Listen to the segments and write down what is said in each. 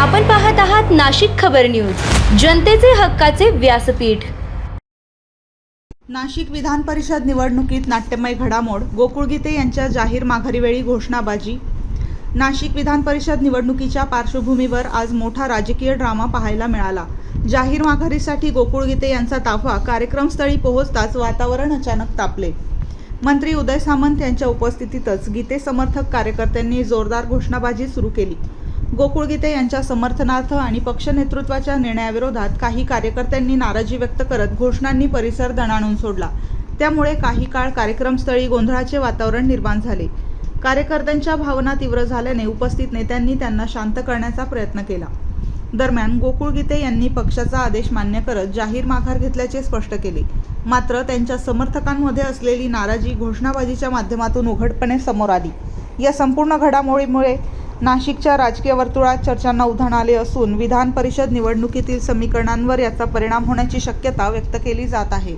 आपण पाहत आहात नाशिक खबर न्यूज, जनतेचे हक्काचे व्यासपीठ। नाशिक विधान परिषद निवडणुकीत नाट्यमय घडामोड, गोकुळ गीते यांच्या जाहीर माघारीवेळी घोषणाबाजी। नाशिक विधान परिषद निवडणुकीच्या पार्श्वभूमीवर आज मोठा राजकीय ड्रामा पाहायला मिळाला। जाहीर माघारीसाठी गोकुळ गीते यांचा ताफा कार्यक्रमस्थळी पोहोचताच वातावरण अचानक तापले। मंत्री उदय सामंत यांच्या उपस्थितीतच गीते समर्थक कार्यकर्त्यांनी जोरदार घोषणाबाजी सुरू केली। गोकुळ गीते यांच्या समर्थनार्थ आणि पक्ष नेतृत्वाच्या निर्णयाविरोधात काही कार्यकर्त्यांनी नाराजी व्यक्त करत घोषणांनी परिसर दणाणून सोडला। त्यामुळे काही काळ कार्यक्रमस्थळी गोंधळाचे वातावरण निर्माण झाले। कार्यकर्त्यांच्या भावना तीव्र झाल्याने उपस्थित नेत्यांनी त्यांना शांत करण्याचा प्रयत्न केला। दरम्यान गोकुळ गीते यांनी पक्षाचा आदेश मान्य करत जाहीर माघार घेतल्याचे स्पष्ट केले। मात्र त्यांच्या समर्थकांमध्ये असलेली नाराजी घोषणाबाजीच्या माध्यमातून उघडपणे समोर आली। या संपूर्ण घडामोडीमुळे नाशिकच्या राजकीय वर्तुळात चर्चांना उधाण आले असून विधान परिषद निवडणुकीतील समीकरणांवर याचा परिणाम होण्याची शक्यता व्यक्त केली जात आहे।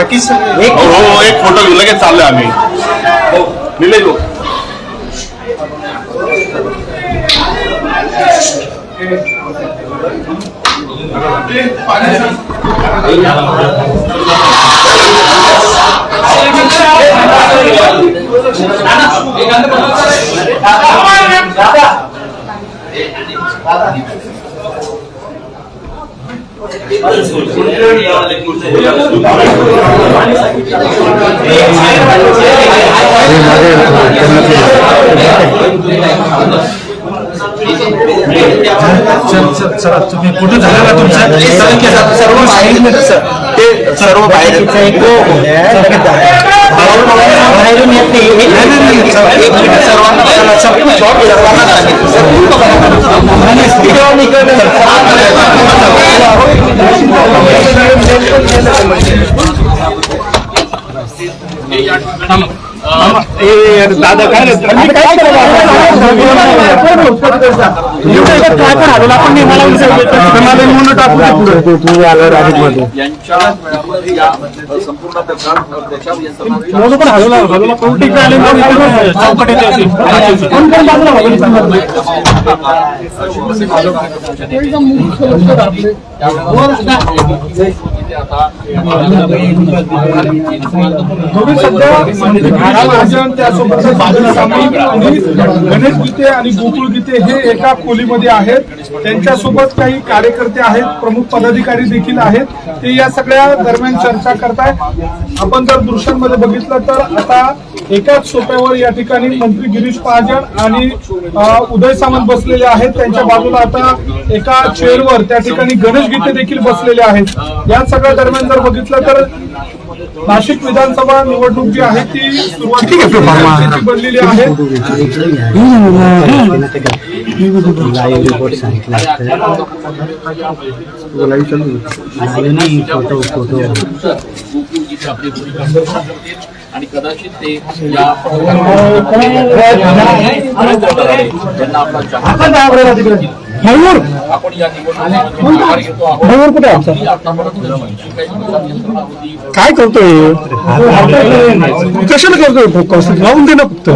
एक फोटो घेऊन लगेच चाललोय आम्ही। सर तुम्ही फोटो झाला का तुमचा सर्व बाहेर बाहेरून दादा काय संपूर्ण तुम्ही सध्या त्यासोबत आणि गणेश गीते आणि गोकुळ गीते हे एका खोलीमध्ये आहेत. त्यांच्यासोबत काही कार्यकर्ते आहेत, प्रमुख पदाधिकारी देखील आहेत. ते या सगळ्या दरम्यान चर्चा करतायत. आपण जर दृश्यांमध्ये बघितलं तर आता एकाच सोफ्यावर या ठिकाणी मंत्री गिरीश महाजन आणि उदय सामंत बसलेले आहेत. त्यांच्या बाजूला आता एका चेअरवर त्या ठिकाणी गणेश गीते देखील बसलेले आहेत. या सगळ्या दरम्यान जर बघितलं तर नाशिक विधानसभा निवडणूक जी आहे ती सुरुवात बनलेली आहे. आणि कदाचित ते या आपण या काय करतोय, कशाला करतोय फोकस लावून दे ना फक्त.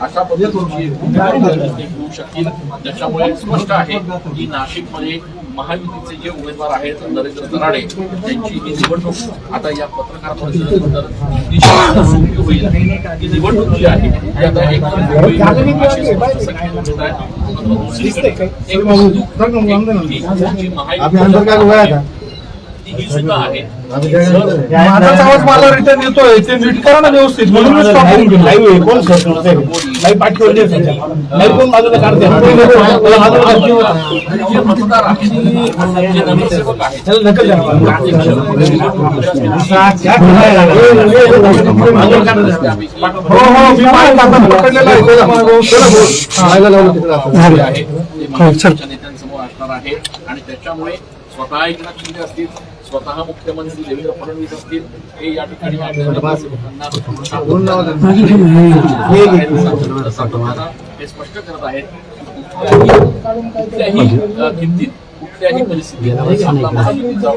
अशा पद्धतीची होऊ शकतील. त्याच्यामुळे स्पष्ट आहे की नाशिकमध्ये महायुतीचे जे उमेदवार आहेत नरेंद्र दराडे त्यांची ही निवडणूक आता या पत्रकार परिषदेनंतर सुरू होईल. ही निवडणूक जी आहे ती आता एक अशी स्पष्ट संकेत आहे. दुसरीकडे ही सुद्धा आहे. माझाच आवाज मला रिटर्न येतोय, ते नीट करा ना व्यवस्थित. म्हणूनच जे मतदार आहेत जे नगरसेवक आहेत नेत्यांसमोर असणार आहे. आणि त्याच्यामुळे स्वतः एकनाथ शिंदे असतील, स्वतः मुख्यमंत्री देवेंद्र फडणवीस असतील, हे या ठिकाणी हे स्पष्ट करत आहेत. कुठल्याही किमतीत कुठल्याही परिस्थितीत आपला महायुतीचा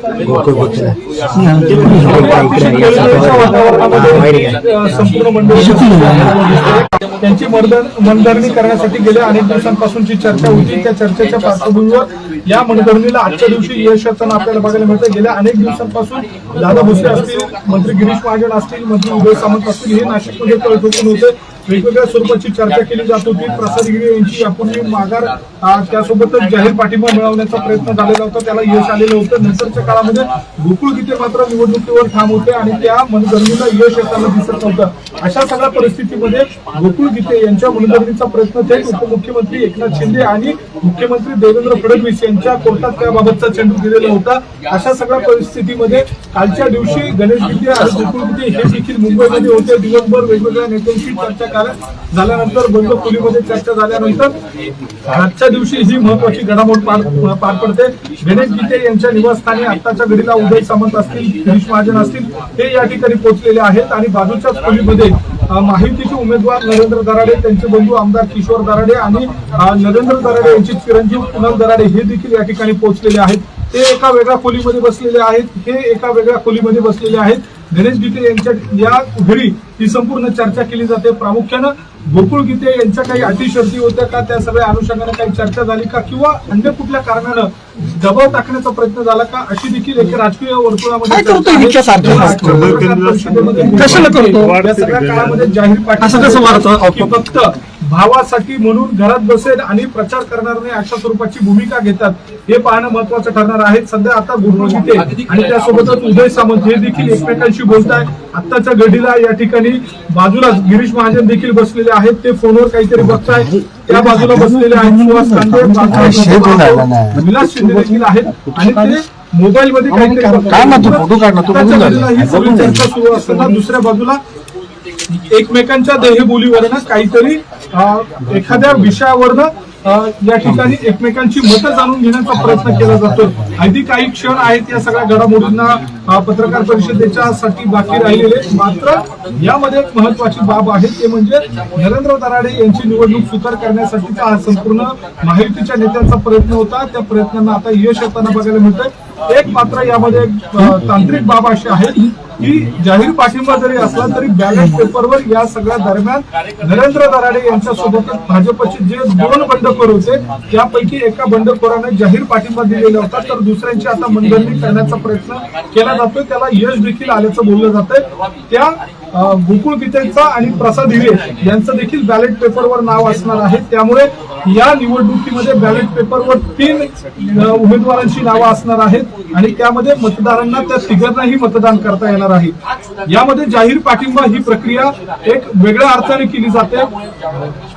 त्यांची मनधरणी करण्यासाठी गेल्या अनेक दिवसांपासूनची चर्चा होती. त्या चर्चेच्या पार्श्वभूमीवर या मनधरणीला आजच्या दिवशी यश येताना आपल्याला बघायला मिळतं. गेल्या अनेक दिवसांपासून दादा भुसे असतील, मंत्री गिरीश महाजन असतील, मंत्री उदय सामंत असतील, हे नाशिकमध्ये तळ ठोकून होते. वेगवेगळ्या स्वरूपाची चर्चा केली जात होती. प्रसाद गिरे यांची यापूर्वी माघार, त्यासोबतच जाहीर पाठिंबा मिळवण्याचा प्रयत्न झालेला होता, त्याला यश आलेलं होतं. नंतरच्या काळामध्ये गोकुळ गीते मात्र निवडणुकीवर ठाम होते आणि त्या मनधरणीला यश येताना दिसत नव्हतं. अशा सगळ्या परिस्थितीमध्ये गोकुळ गीते यांच्या मनधरणीचा प्रयत्न थेट उपमुख्यमंत्री एकनाथ शिंदे आणि मुख्यमंत्री देवेंद्र फडणवीस यांच्या कोर्टात त्याबाबतचा चेंडू दिलेला होता. अशा सगळ्या परिस्थितीमध्ये कालच्या दिवशी गणेश गीते आणि गोकुळ गीते हे देखील मुंबईमध्ये होते. दिवसभर वेगवेगळ्या नेत्यांशी चर्चा झाल्यानंतर बंद खोलीमध्ये चर्चा झाल्यानंतर आजच्या दिवशी ही महत्वाची घडामोड पार पडते. गणेश गीते यांच्या निवासस्थानी आताच्या घडीला उदय सामंत असतील, गिरीश महाजन असतील, हे या ठिकाणी पोहोचलेले आहेत. आणि बाजूच्याच खोलीमध्ये महायुतीचे उमेदवार नरेंद्र दराडे, त्यांचे बंधू आमदार किशोर दराडे आणि नरेंद्र दराडे यांचे चिरंजीव कुणाल दराडे हे देखील या ठिकाणी पोहोचलेले आहेत. ते एका वेगळ्या खोलीमध्ये बसलेले आहेत, हे एका वेगळ्या खोलीमध्ये बसलेले आहेत. गणेश गीते यांच्या या घरी ही संपूर्ण चर्चा केली जाते. प्रामुख्यानं गोकुळ गीते यांच्या काही अटी शर्ती होत्या का, त्या सगळ्या अनुषंगाने काही चर्चा झाली का, किंवा अन्य कुठल्या कारणानं दबाव टाकण्याचा प्रयत्न झाला का, अशी देखील एक राजकीय वर्तुळामध्ये सगळ्या काळामध्ये जाहीर पाठिंबा फक्त भावासाठी म्हणून घरात बसेल आणि प्रचार करणार नाही अशा स्वरूपाची भूमिका घेतात, हे पाहणं महत्वाचं ठरणार आहे. सध्या आता गोकुळ गीते आणि त्यासोबतच उदय सामंत हे देखील एकमेकांशी बोलत आहेत. आत्ताच्या घडीला या ठिकाणी बाजूला गिरीश महाजन देखील बसलेले आहेत, ते फोनवर काहीतरी बघताय. त्या बाजूला बसलेले आहेत सुहास कांदे, विलास शिंदे देखील आहेत आणि ते मोबाईल मध्ये काहीतरी चर्चा सुरू असताना दुसऱ्या बाजूला एकमेकांच्या देहबोलीवरनं काहीतरी एखाद्या विषयावरनं या ठिकाणी एकमेकांची मतं जाणून घेण्याचा प्रयत्न केला जातो. अगदी काही क्षण आहेत या सगळ्या घडामोडींना पत्रकार परिषदेच्या साठी बाकी राहिलेले. मात्र यामध्ये एक महत्वाची बाब आहे, ते म्हणजे नरेंद्र दराडे यांची निवडणूक सुकर करण्यासाठीचा हा संपूर्ण महायुतीच्या नेत्यांचा प्रयत्न होता. त्या प्रयत्नांना आता यश येताना बघायला मिळतंय. एक मात्र यामध्ये तांत्रिक बाब अशी आहे की जाहीर पाठिंबा जरी असला तरी बॅलेट पेपरवर या सगळ्या दरम्यान नरेंद्र दराडे यांच्यासोबत भाजपचे जे 2 बंडखोर होते त्यापैकी एका बंडखोराने जाहीर पाठिंबा दिलेला होता, तर दुसऱ्यांची आता मनधरणी करण्याचा प्रयत्न केला जातोय. त्याला यश देखील आल्याचं बोललं जातंय. त्या गोकुळ गीतेचा आणि प्रसाद हिरे यांचं देखील बॅलेट पेपरवर नाव असणार आहे. त्यामुळे या निवडणुकीमध्ये बॅलेट पेपरवर 3 उमेदवारांची नावं असणार आहेत आणि त्यामध्ये मतदारांना त्या तिघांनाही मतदान करता येणार आहे. यामध्ये जाहीर पाठिंबा ही प्रक्रिया एक वेगळ्या अर्थाने केली जाते.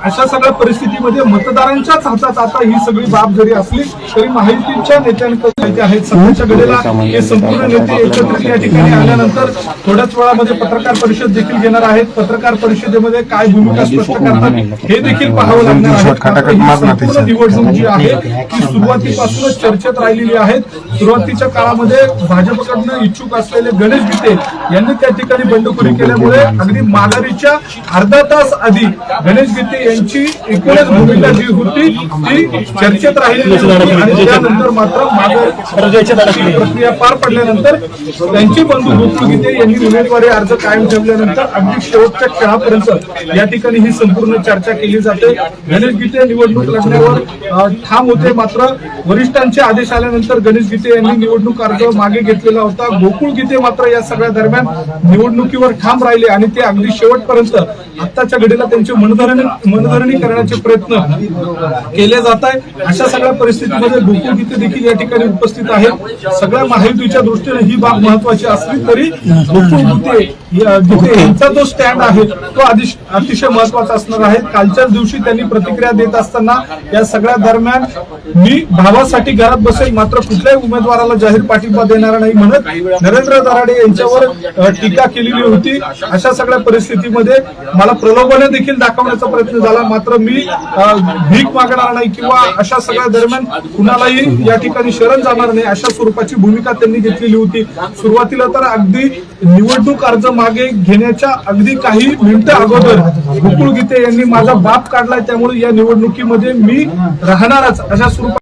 अशा सगळ्या परिस्थितीमध्ये मतदारांच्याच हातात आता ही सगळी बाब जरी असली तरी महायुतीच्या नेत्यांकडे आहेत. सध्याच्या घडीला हे संपूर्ण नेते एकत्रित या ठिकाणी आल्यानंतर थोड्याच वेळामध्ये पत्रकार परिषद देखील घेणार आहेत. पत्रकार परिषदेमध्ये काय भूमिका स्पष्ट करतात हे देखील पाहावं लागणार आहे. संपूर्ण निवडणूक जी आहे ती सुरुवातीपासूनच चर्चेत राहिलेली आहे. सुरुवातीच्या काळामध्ये भाजपकडनं इच्छुक असलेले गणेश गीते यांनी त्या ठिकाणी बंडखोरी केल्यामुळे अगदी माघारीच्या अर्धा तास आधी गणेश गीते यांची एकूणच भूमिका जी होती ती चर्चेत राहिलेली होती आणि त्यानंतर मात्र माघारीची प्रक्रिया पार पडल्यानंतर त्यांचे बंधू गोकुळ गीते यांनी उमेदवारी अर्ज कायम ठेवल्यानंतर अगदी शेवटच्या क्षणापर्यंत या ठिकाणी ही संपूर्ण चर्चा केली जाते. गणेश गीते निवडणूक लढण्यावर ठाम होते, मात्र वरिष्ठांचे आदेश आल्यानंतर गणेश गीते यांनी निवडणूक अर्ज मागे घेतलेला होता. गोकुळ गीते मात्र या सगळ्या दरम्यान निवडणुकीवर ठाम राहिले आणि ते अगदी शेवटपर्यंत आत्ताच्या घडीला त्यांची मनधरणी करण्याचे प्रयत्न केले जात आहे. अशा सगळ्या परिस्थितीमध्ये गोकुळ गीते देखील या ठिकाणी उपस्थित आहेत. सगळ्या महायुतीच्या दृष्टीने ही बाब महत्वाची असली तरी गोकुळ गीते यांचा जो स्टँड आहे तो अतिशय महत्वाचा असणार आहे. कालच्याच दिवशी त्यांनी प्रतिक्रिया देत असताना या सगळ्या दरम्यान मी भावासाठी घरात बसेल मात्र कुठल्याही उमेदवाराला जाहीर पाठिंबा देणार नाही म्हणत नरेंद्र दराडे यांच्यावर टीका केलेली होती. अशा सगळ्या परिस्थितीमध्ये मला प्रलोभने देखील दाखवण्याचा प्रयत्न झाला, मात्र मी भीक मागणार नाही किंवा अशा सगळ्या दरम्यान कुणालाही या ठिकाणी शरण जाणार नाही अशा स्वरूपाची भूमिका त्यांनी घेतलेली होती. सुरुवातीला तर अगदी निवडणूक अर्ज मागे घेण्याच्या अगदी काही मिनिटं अगोदर गोकुळ गीते यांनी माझा बाप काढलाय त्यामुळे या निवडणुकीमध्ये मी राहणारच अशा स्वरूपात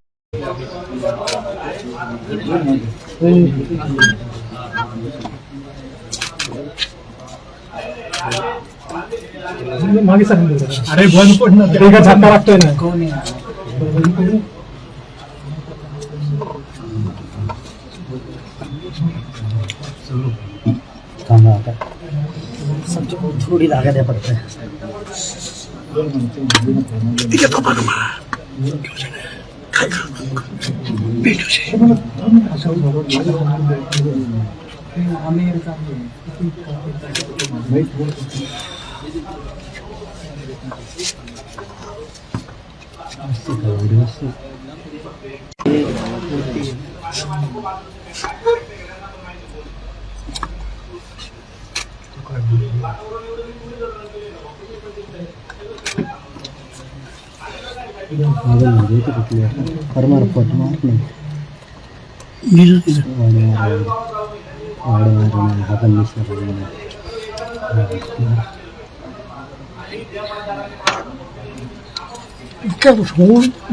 मागे सांगितलं. अरे बंद पडणार झटका लागतोय ना. थोड़ी लागत है पड़ता है.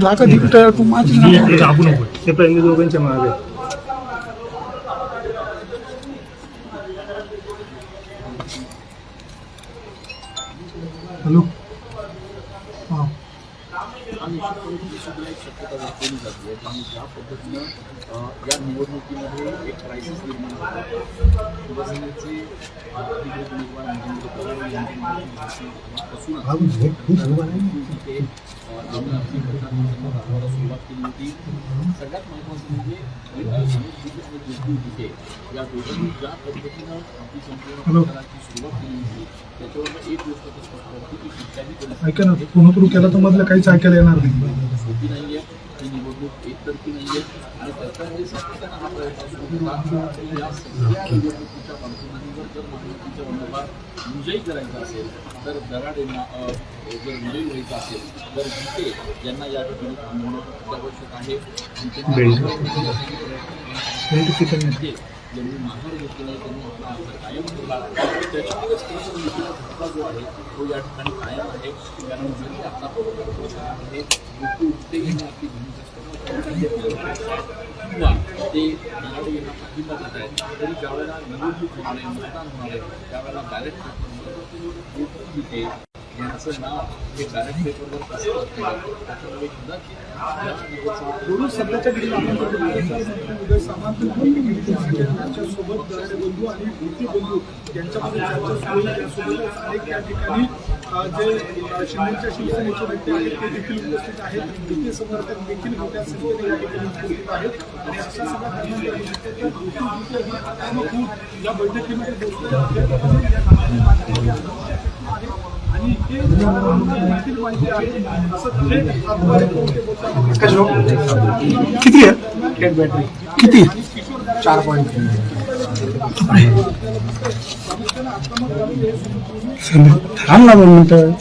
जागा दिखत तू माझी दोघांच्या मागे हॅलो ज्या पद्धतीनं या निवडणुकीमध्ये एक क्रायसिस निर्माण झाला. शिवसेनेचे उमेदवार सुरुवात केली होती. सगळ्यात महत्त्वाचं म्हणजे या दोघांनी ज्या पद्धतीनं आपली संपूर्ण प्रचाराची सुरुवात केली होती त्याच्यावर एक गोष्ट स्पष्ट होती की कुठल्याही ऐका ना पुन्हा सुरू केला तर मधलं काहीच ऐकायला येणार नाही. सोपी नाहीये ही निवडणूक एकतर्फी नाहीये आणि त्याच्यामध्ये सातत्यानं हा प्रयत्न या सगळ्या निवडणुकीच्या पार्श्वभूमीवर जर महायुतीचा उमेदवार विजयी करायचा असेल तर दराडेंना जर विजयी व्हायचा असेल तर गीते ज्यांना या ठिकाणी थांबवणं आवश्यक आहे ज्यांनी माघार घेतली नाही त्यांनी आपला अर्ज कायम ठेवला त्याच्यामुळे धक्का जो आहे तो या ठिकाणी कायम आहे. कारण जरी आपला गोकुळ गीते यांनी आपली भूमिका किंवा ते दराडे यांना पाठिंबा देत आहेत तरी ज्यावेळेला निवडणूक होणार आहे मतदान होणार आहे त्यावेळेला बॅलेट पेपरवर यांचं नाव हे बॅलेट पेपरवर कसं असणार त्याच्यामुळे कदाचित या म्हणून सध्याच्या घडीला आपण उदय सामंत त्यांच्यासोबत दराडे बंधू आणि मोठी बंधू यांच्यामध्ये चर्चा सुरू आहे. त्यासोबतच अनेक या ठिकाणी जे शिंदेच्या शिवसेनेचे नेते आहेत ते देखील उपस्थित आहेत. युती समर्थक देखील मोठ्या संख्येने या ठिकाणी उपस्थित आहेत आणि अशा सगळ्या कारणांच्या या बैठकीमध्ये आणि हे देखील माहिती आहे असं थेट आतमध्ये कोणते बोलतात. किती आहे किती 4.3 थांब ना 2 मिनिटं.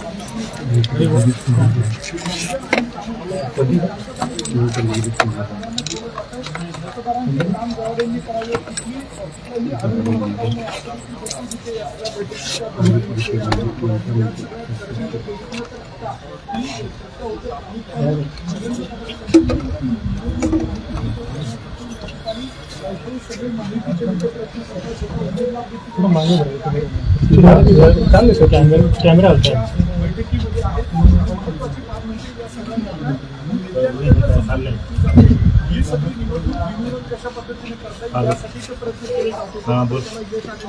कॅमेरा ही सगळी निवडणूक बिनविरोध कशा पद्धतीने करता येईल यासाठीचे प्रयत्न केले जाते. आणि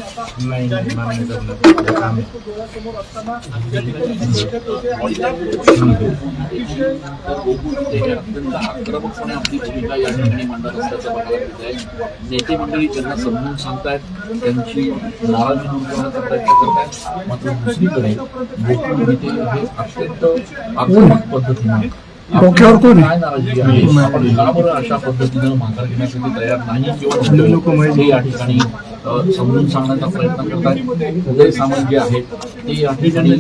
आता जाहीर माहिती डोळ्यासमोर असताना या ठिकाणी ही बैठक होते आणि या अतिशय अत्यंत आक्रमकपणे आपली भूमिका या ठिकाणी मांडत असल्याचं बघायला मिळत आहे. नेते मंडळी त्यांना समजून सांगतायत, त्यांची नाराजी दूर करण्याचा प्रयत्न करतायत. मात्र दुसरीकडे गोकुळ नेते हे अत्यंत आक्रमक पद्धतीने डोक्यावर कोण काय नाराजी आहे आपण का बरं अशा पद्धतीनं माघार घेण्यासाठी तयार नाही किंवा हे या ठिकाणी समजून सांगण्याचा प्रयत्न करतात. उदय सामंत जे आहेत ते या ठिकाणी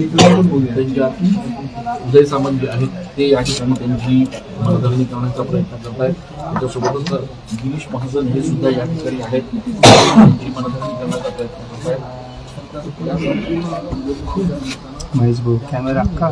उदय सामंत जे आहेत ते या ठिकाणी त्यांची मनधरणी करण्याचा प्रयत्न करतायत. त्याच्यासोबतच गिरीश महाजन हे सुद्धा या ठिकाणी आहेत, त्यांची मनधरणी करण्याचा प्रयत्न करतायत. महेश भाऊ कॅमेरा का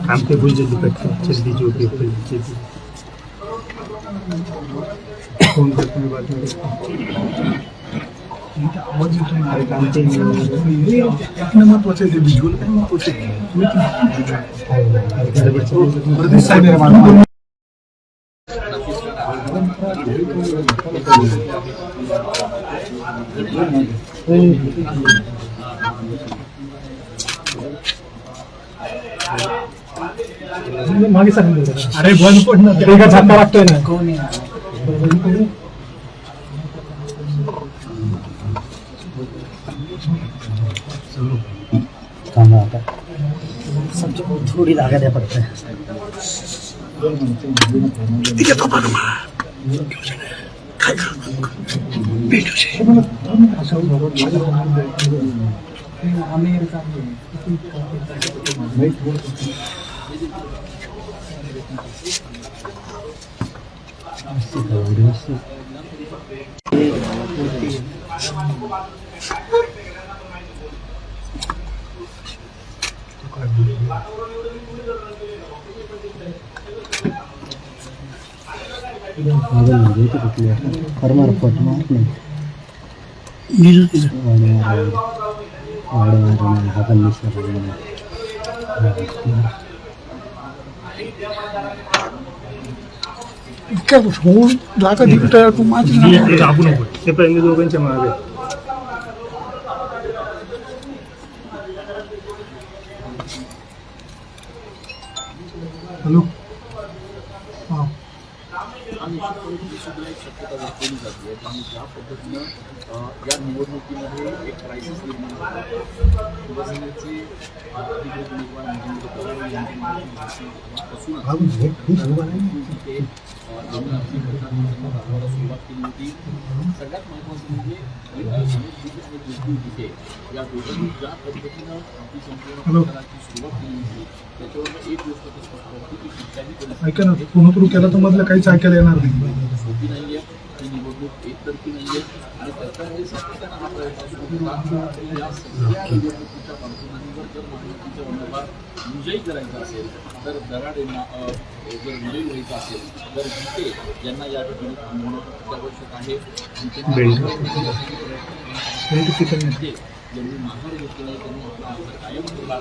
काम के भूल जल्दी जल्दी जो भी फोन करते हैं बात में आवाज येतो अरे काम ते महत्वाचं आहे. ते व्हिज्युअल काय महत्वाचं मागे सांगितलं अरे बंद पडणार का झटका लागतोय ना कोण आता सबसे थोड़ी लागत है पड़ता है. कर्मार पट मार नाही आहे. इतक्या होऊन जागा दिसतोय तू माझी दाबू नको ते पहिले दोघांच्या मागे हॅलो हां आणि निश्चितपणे सुद्धा एक शक्यता दाखवली जाते आणि ज्या पद्धतीनं या निवडणुकीमध्ये एक क्रायसिस निर्माण झाला शिवसेनेचे अधिकृत उमेदवार महेंद्र पवार यांच्यापासून सुरुवात केली होती. सगळ्यात महत्त्वाचं म्हणजे या दोघांनी ज्या पद्धतीनं आपली संपूर्ण प्रचाराची सुरुवात केली होती त्याच्यावर एक गोष्ट स्पष्ट होती की कुठल्याही ऐका ना पुन्हा सुरू केला तर मधलं काहीच ऐकायला येणार नाही. सोपी नाही आहे ही निवडणूक एकतर्फी नाही आहे आणि त्याच्यामुळे सातत्यानं हा प्रयत्न सुरू होता या सगळ्या निवडणुकीच्या पार्श्वभूमीवर जर महायुतीचा उमेदवार विजयी करायचा असेल तर दराडेंना जर विजयी व्हायचा असेल तर गीते यांना या ठिकाणी थांबवणं आवश्यक आहे. ज्यांनी माघार घेतली नाही त्यांनी आपला आधार कायम ठेवला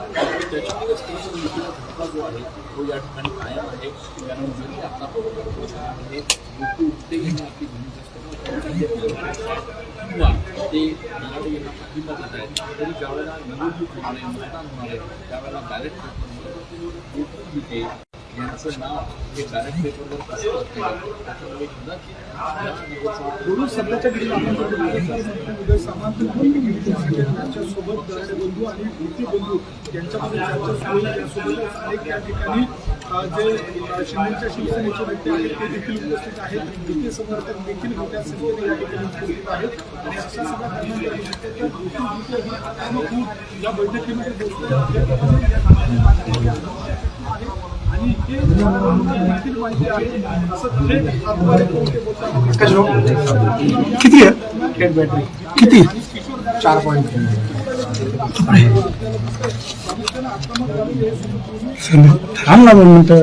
त्याच्यामुळे धोका जो आहे तो या ठिकाणी कायम आहे. कारण जरी आता प्रचारामध्ये उठते यांनी आपली भूमिका किंवा ते दराडे यांना पाठिंबा देत आहेत तरी ज्यावेळेला निवडणूक होणार आहे मतदान होणार आहे त्यावेळेला बॅलेट पेपरवर गीते यांचं नाव हे बॅलेट पेपरवर कसं असतं त्याच्यामुळे कदाचित सध्याच्या घडी सोबत दराडे बंधू आणि युती बंधू यांच्यामध्ये चर्चा सुरू आहे. यासोबतच अनेक या ठिकाणी जे शिंदेच्या शिवसेनेचे नेते आहेत ते देखील उपस्थित आहेत. युती समर्थक देखील मोठ्या संख्येने या ठिकाणी उपस्थित आहेत आणि अशा सगळ्या कारणांमुळे या बैठकीमध्ये पोहोचले आणि हे देखील माहिती आहे असं थेट आतमध्ये कोणते बोलतात किती आहे बॅटरी किती 4.3 थांब ना 2 मिनिटं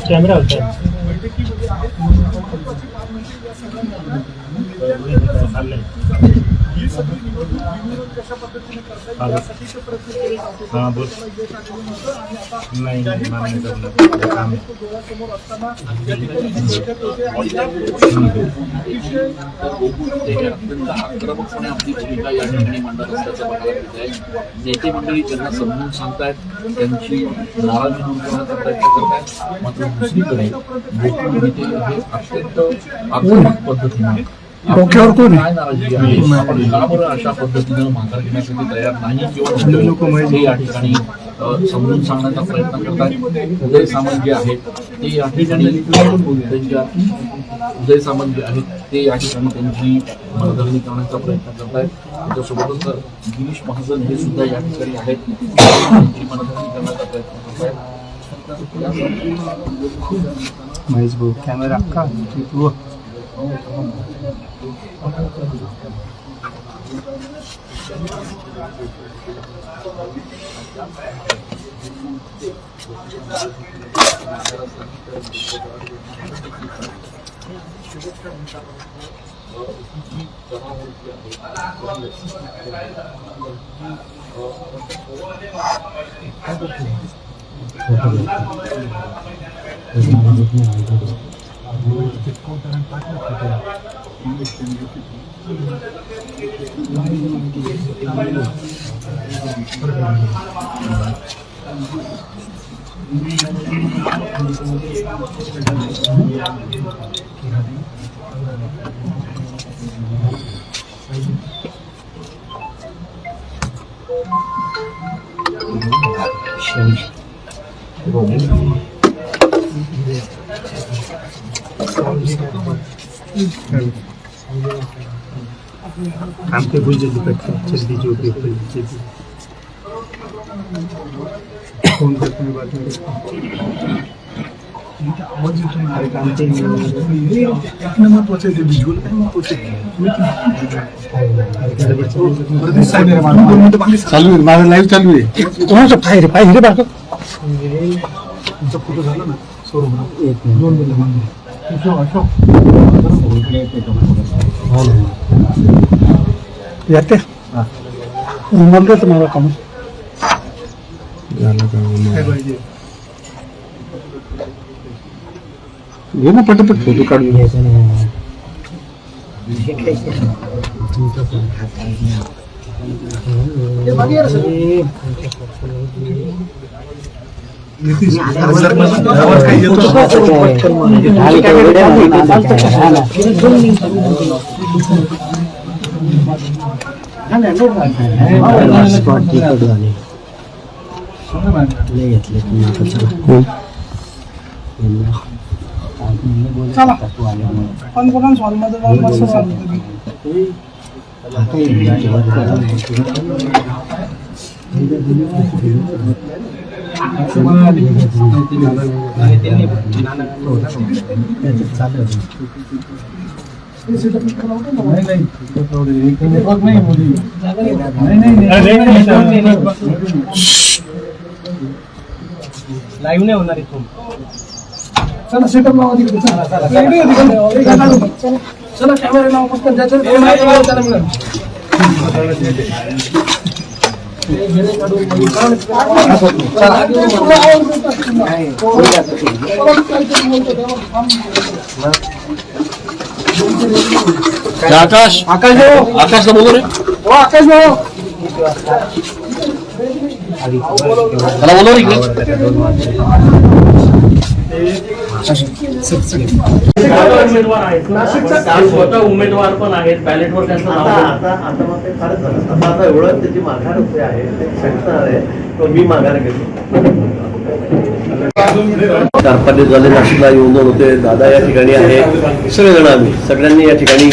कॅमेरा होता हाँ बोल नहीं अत्यंत आक्रमकपणे आपली भूमिका या ठिकाणी मांडत असल्याचं बघायला मिळत आहे. नेते मंडळी त्यांना समजून सांगतायत त्यांची नाराजी दूर करण्याचा प्रयत्न करतायत मात्र दुसरीकडे गोकुळ नेते हे अत्यंत आक्रमक पद्धतीने काय नाराजी आहे आपण का बरं अशा पद्धतीनं माघार घेण्यासाठी तयार नाही किंवा हे या ठिकाणी समजून सांगण्याचा प्रयत्न करतात. उदय सामंत जे आहेत ते या ठिकाणी उदय सामंत जे आहेत ते या ठिकाणी त्यांची मनधरणी करण्याचा प्रयत्न करतायत. त्याच्यासोबतच गिरीश महाजन हे सुद्धा या ठिकाणी आहेत त्यांची मनधरणी करण्याचा प्रयत्न करतायत. महेश भाऊ कॅमेरा का काम पे भूल जल्दी जल्दी जो भी फोन करते हैं बात में आवाज येतो ना एक महत्वाचं आहे ते व्हिज्युअल काय महत्वाचं चालू आहे माझा लाईव्ह चालू आहे कोणाचं पाहिजे पाहिजे बाकी तुमचा फोटो झाला ना सोडून एक मिनिट. 2 मिनिटं मागे अशोक येते रुमाल तुम्हाला काम काय पाहिजे घे ना पटापट फोटो काढून नितीश आवाज काही येतो कॉन्फरन्स हॉलमध्ये जाऊन मस्त सांगतो लाईव्ह नाही होणार इथून. चला सेटअप लावा तिकडे चला कॅमेरा लावा फक्त आकाश आकाशला बोलू रे आकाश भाऊ त्याला बोलू रे इकडे स्वतः उमेदवार पण आहेत बॅलेटवर त्यांचं नाव आता मग ते फारच झालं आता एवढं त्याची माघार होते आहे ते सांगणार आहे तो मी माघार घेतो 4-5 दिवस झाले नाशिकला येऊन होते दादा या ठिकाणी आहे सगळेजण आम्ही सगळ्यांनी या ठिकाणी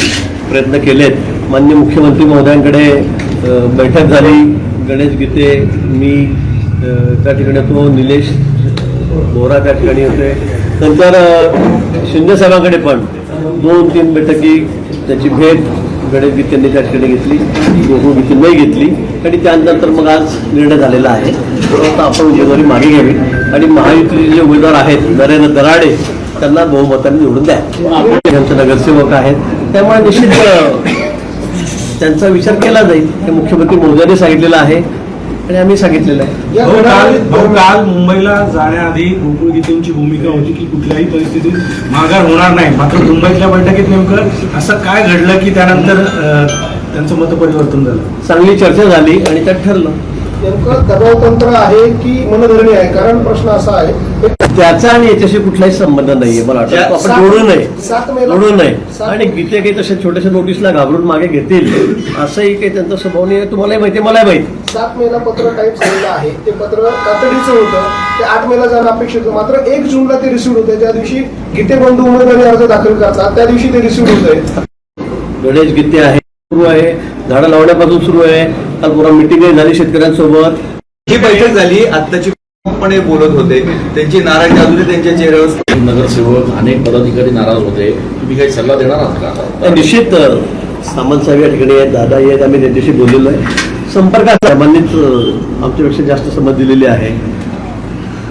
प्रयत्न केलेत माननीय मुख्यमंत्री महोदयांकडे बैठक झाली गणेश गीते मी त्या ठिकाणी तो निलेश बोरा त्या ठिकाणी होते नंतर शिंदे साहेबांकडे पण 2-3 बैठकी त्याची भेट गणेश गीतेंनी त्या ठिकाणी घेतली गोकुळ गीते नाही घेतली आणि त्यानंतर मग आज निर्णय झालेला आहे आता आपण उमेदवारी मागे घ्यावी आणि महायुतीचे जे उमेदवार आहेत नरेंद्र दराडे त्यांना बहुमताने निवडून द्या त्यांचे नगरसेवक आहेत त्यामुळे निश्चित त्यांचा विचार केला जाईल हे मुख्यमंत्री महोदयांनी सांगितलेलं आहे आणि आम्ही सांगितलेलं आहे काल मुंबईला जाण्याआधी गोकुळ गीतेंची भूमिका होती की कुठल्याही परिस्थितीत माघार होणार नाही मात्र मुंबईतल्या बैठकीत नेमकं असं काय घडलं की त्यानंतर त्यांचं मत परिवर्तन झालं चांगली चर्चा झाली आणि त्यात ठरलं नेमकं दबावतंत्र आहे की मनधरणी आहे कारण प्रश्न असा आहे त्याचा आणि याच्याशी कुठलाही संबंध नाहीये मला वाटतं तो आपण जोडू नये आणि गीते काही तशा छोट्याशा नोटीसला घाबरून मागे घेतील असंही काही त्यांचा स्वभाव नाही तुम्हालाही माहिती मलाही माहिती 7 मेला पत्र टाईप झालेलं आहे ते पत्र तातडीचं होतं ते 8 मेला जाणं अपेक्षित होतं मात्र 1 जूनला ते रिसिव्ह होते त्या दिवशी गीते बंधू उमेदवारी अर्ज दाखल करतात त्या दिवशी ते रिसिव्ह होत गणेश गीते आहे सुरू आहे झाडं लावण्यापासून सुरू आहे काल पुरा मिटिंग झाली शेतकऱ्यांसोबत ही बैठक झाली आत्ताची पण बोलत होते त्यांची नाराजी अजूनही त्यांच्या चेहऱ्यावर नगरसेवक अनेक पदाधिकारी नाराज होते तुम्ही काही सल्ला देणार आहात का निश्चित सामंत साहेब या ठिकाणी आहेत दादा आहेत आम्ही त्यांच्याशी बोललेलो आहे संपर्कात साहेबांनीच आमच्यापेक्षा जास्त समज दिलेली आहे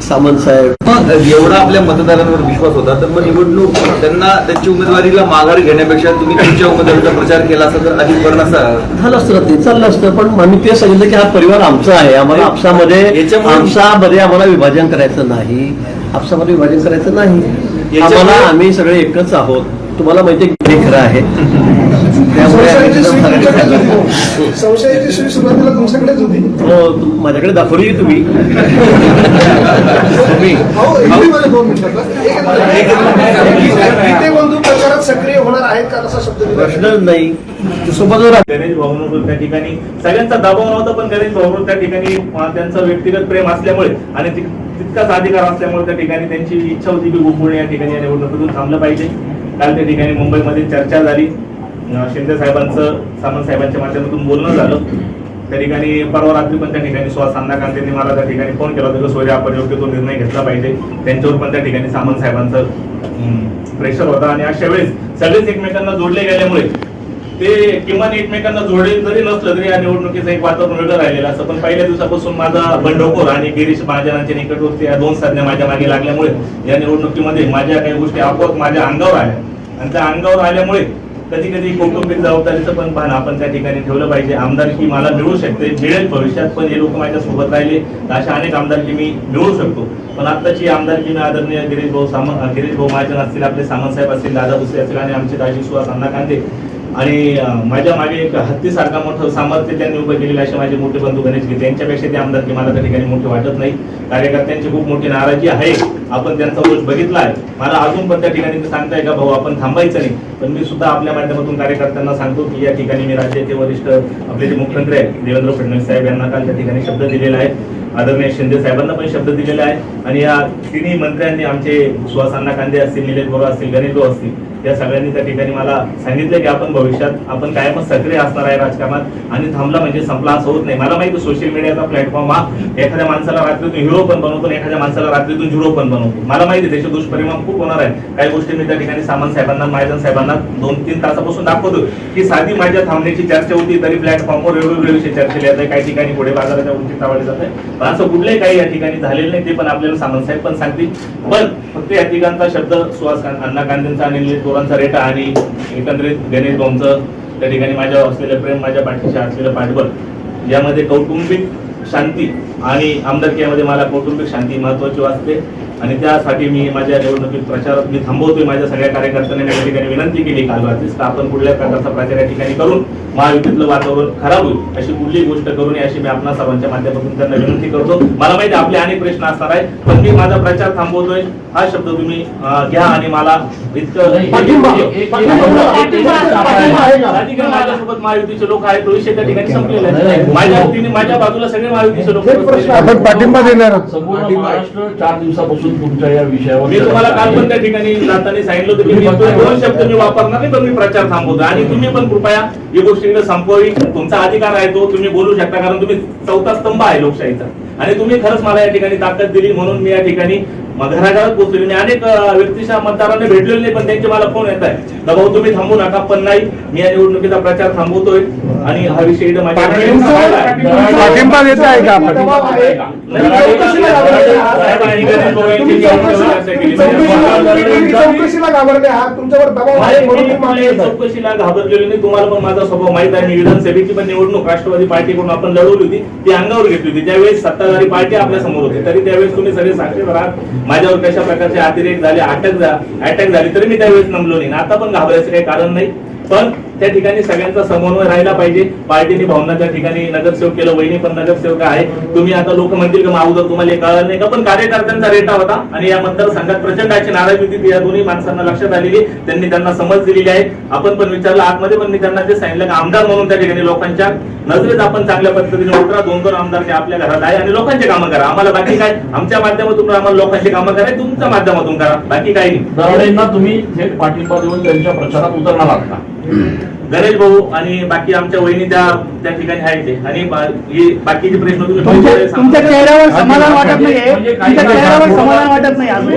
सामंत साहेब एवढा आपल्या मतदारांवर विश्वास होता तर मग निवडणूक त्यांना त्यांची उमेदवारीला माघार घेण्यापेक्षा तुम्ही तुमच्या उमेदवारीचा प्रचार केला असता तर अधिक बरं नसतं झालं असतं ते चाललं असतं पण आम्ही ते सांगितलं की हा परिवार आमचा आहे आम्हाला आपसामध्ये आम्हाला विभाजन करायचं नाही आपसामध्ये विभाजन करायचं नाही आम्हाला आम्ही सगळे एकच आहोत तुम्हाला माहिती आहे खरं आहे संशयाची सुरू सुरुवातीला तुमच्याकडेच होती हो माझ्याकडे दाखवली तुम्ही गीते बंधू प्रचारात सक्रिय होणार आहेत का असा शब्द प्रश्नच नाही सोबत गणेश भाऊंवर त्या ठिकाणी सगळ्यांचा दबाव नव्हता पण गणेश भाऊंवर त्या ठिकाणी त्यांचं व्यक्तिगत प्रेम असल्यामुळे आणि तितकाच अधिकार असल्यामुळे त्या ठिकाणी त्यांची इच्छा होती की गोकुळ या ठिकाणी या निवडणुकीतून थांबलं पाहिजे काल त्या ठिकाणी मुंबईमध्ये चर्चा झाली शिंदे साहेबांचं सामंत साहेबांच्या माध्यमातून बोलणं झालं त्या ठिकाणी परवा रात्री पण त्या ठिकाणी सुहास अण्णाकांतेंनी मला त्या ठिकाणी फोन केला होता की सोयरे आपण योग्य तो निर्णय घेतला पाहिजे. त्यांच्यावर पण त्या ठिकाणी सामंत साहेबांचं प्रेशर होता आणि अशा वेळेस सगळेच एकमेकांना जोडले गेल्यामुळे ते किमान एकमेकांना जोडले जरी नसलं तरी या निवडणुकीचं एक वातावरण वेगळं राहिलेलं असं. पण पहिल्या दिवसापासून माझा बंडखोर आणि गिरीश महाजनांच्या निकटवर्ती या दोन संज्ञा माझ्या मागे लागल्यामुळे या निवडणुकीमध्ये माझ्या काही गोष्टी आपोआप माझ्या अंगावर आल्या आणि त्या अंगावर आल्यामुळे कधी कधी कौटुंबिक जबाबदारीचं पण भान आपण त्या ठिकाणी ठेवलं पाहिजे. आमदारकी मला मिळू शकते, मिळेल भविष्यात, पण हे लोक माझ्या सोबत राहिले तर अशा अनेक आमदारकी मी मिळवू शकतो. पण आत्ताची आमदारकी मी आदरणीय गिरीश भाऊ महाजन असतील, आपले सामंत साहेब असतील, दादा भुसे असतील आणि आमचे दाजी सुहास अण्णाकांते आणि माझ्या मागे एक हत्तीसारखा मोठं सामर्थ्य त्यांनी उभं केलेलं असे माझे मोठे बंधू गणेश गीते यांच्यापेक्षा ते आमदारकी मला त्या ठिकाणी मोठे वाटत नाही. कार्यकर्त्यांची खूप मोठी नाराजी आहे, आपण त्यांचा रोज बघितला आहे. मला अजून पण त्या ठिकाणी सांगताय का भाऊ आपण थांबायचं नाही, पण मी सुद्धा आपल्या माध्यमातून कार्यकर्त्यांना सांगतो की या ठिकाणी मी राज्याचे वरिष्ठ आपले जे मुख्यमंत्री आहेत देवेंद्र फडणवीस साहेब यांना काल त्या ठिकाणी शब्द दिलेला आहे, आदरणीय शिंदे साहेबांना पण शब्द दिलेला आहे आणि या तिन्ही मंत्र्यांनी आमचे सुहास अण्णाकांते असतील, निलेश बोरा असतील, गणेश भाऊ असतील, या सगळ्यांनी त्या ठिकाणी मला सांगितलं की आपण भविष्यात आपण कायमच सक्रिय असणार आहे राजकारणात आणि थांबला म्हणजे संपला असं होत नाही. मला माहिती सोशल मीडियाचा प्लॅटफॉर्म हा एखाद्या माणसाला रात्रीतून हिरो पण बनवतो आणि एखाद्या माणसाला रात्रीतून झिरो पण बनवतो. मला माहिती त्याचे दुष्परिणाम खूप होणार आहे. काही गोष्टी मी त्या ठिकाणी सामंत साहेबांना, महाजन साहेबांना 2-3 तासापासून दाखवतो की साधी माझ्या थांबण्याची चर्चा होती तरी प्लॅटफॉर्मवर वेगवेगळे विषय चर्चेले जात आहे. काही ठिकाणी पुढे बाजाराच्या उंची तावडली जात आहे, पण असं कुठलंही काही या ठिकाणी झालेलं नाही. ते पण आपल्याला सामंत साहेब पण सांगतील. पण फक्त या ठिकाणचा शब्द सुहास अण्णाकांतेंचा आणि निलेश बोरांचा रेटा आणि एकंदरीत गणेश भाऊंचं त्या ठिकाणी माझ्यावर असलेलं प्रेम, माझ्या पाठीशी असलेलं पाठबळ, यामध्ये कौटुंबिक शांती आणि आमदारकीमध्ये मला कौटुंबिक शांती महत्वाची वाटते आणि त्यासाठी मी माझ्या निवडणुकीत प्रचारात मी थांबवतोय. माझ्या सगळ्या कार्यकर्त्यांनी त्या ठिकाणी विनंती केली काल रात्रीच का आपण कुठल्या प्रकारचा प्रचार या ठिकाणी करून महायुतीतलं वातावरण खराब होईल अशी कुठलीही गोष्ट करू नये अशी मी आपल्या सर्वांच्या माध्यमातून त्यांना विनंती करतो. मला माहिती आपले अनेक प्रश्न असणार आहेत, पण मी माझा प्रचार थांबवतोय हा शब्द तुम्ही घ्या आणि मला इतकं माझ्यासोबत महायुतीचे लोक आहेत, तो विषय त्या ठिकाणी संपलेला आहे. माझ्या बाजूला सगळे महायुतीचे लोक आपण पाठिंबा देणार संपूर्ण महाराष्ट्र 4 दिवसापासून तुमच्या या विषयावर मी तुम्हाला काल पण त्या ठिकाणी जाताना सांगितलं होतं की मी 2 शब्द मी वापरणार नाही, पण मी प्रचार थांबवतो आणि तुम्ही पण कृपया ही गोष्टीकडे संपवावी. तुमचा अधिकार आहे तो, तुम्ही बोलू शकता, कारण तुम्ही चौथा स्तंभ आहे लोकशाहीचा आणि तुम्ही खरंच मला या ठिकाणी ताकद दिली म्हणून मी या ठिकाणी घराघरात पोहोचलेली. मी अनेक व्यक्तीच्या मतदारांना भेटलेले नाही, पण त्यांचे मला फोन येत आहे तर भाऊ तुम्ही थांबू नका. पण नाही, मी या निवडणुकीचा प्रचार थांबवतोय आणि हा विषय इथं माझ्या पाठिंबा देत आहे का आपण? चौकशीला घाबरलेली नाही. तुम्हाला पण माझा स्वभाव माहित आहे. मी विधानसभेची पण निवडणूक राष्ट्रवादी पार्टीकडून आपण लढवली होती, ती अंगावर घेतली होती. त्यावेळेस सत्ताधारी पार्टी आपल्या समोर होती, तरी त्यावेळेस तुम्ही सगळे साक्षीदार आहात. माझ्यावर कशा प्रकारचे अतिरेक झाले, अटॅक झाली तरी मी त्यावेळेस नमलो नाही. आता पण घाबरायचं काही कारण नाही, पण त्या ठिकाणी सगळ्यांचा समन्वय राहिला पाहिजे. पार्टीने भावना त्या ठिकाणी नगरसेवक केलं, वहिनी पण नगरसेवक आहे. तुम्ही आता लोक म्हणतील का अगोदर तुम्हाला कळलं नाही का, पण कार्यकर्त्यांचा रेटा होता आणि या मतदारसंघात प्रचंड अशी नाराजी होती. या दोन्ही माणसांना लक्षात आलेली, त्यांनी त्यांना समज दिलेली आहे. आपण पण विचारलं आतमध्ये, पण मी त्यांना ते सांगितलं की आमदार म्हणून त्या ठिकाणी लोकांच्या नजरेत आपण चांगल्या पद्धतीने उतरा. 2-2 आमदार ते आपल्या घरात आहे आणि लोकांचे कामं करा. आम्हाला बाकी काय, आमच्या माध्यमातून आम्हाला लोकांची कामं करा, तुमच्या माध्यमातून करा, बाकी काही नाही. दराडेंना तुम्ही थेट पाठिंबा देऊन त्यांच्या प्रचारात उतरणार आहात का? गणेश भाऊ आणि बाकी आमच्या वहिनी त्या ठिकाणी आहेत ते आणि बाकीचे प्रश्न तुम्ही तुमच्या चेहऱ्यावर समाधान वाटत नाहीये, तुमच्या चेहऱ्यावर समाधान वाटत नाही अजून.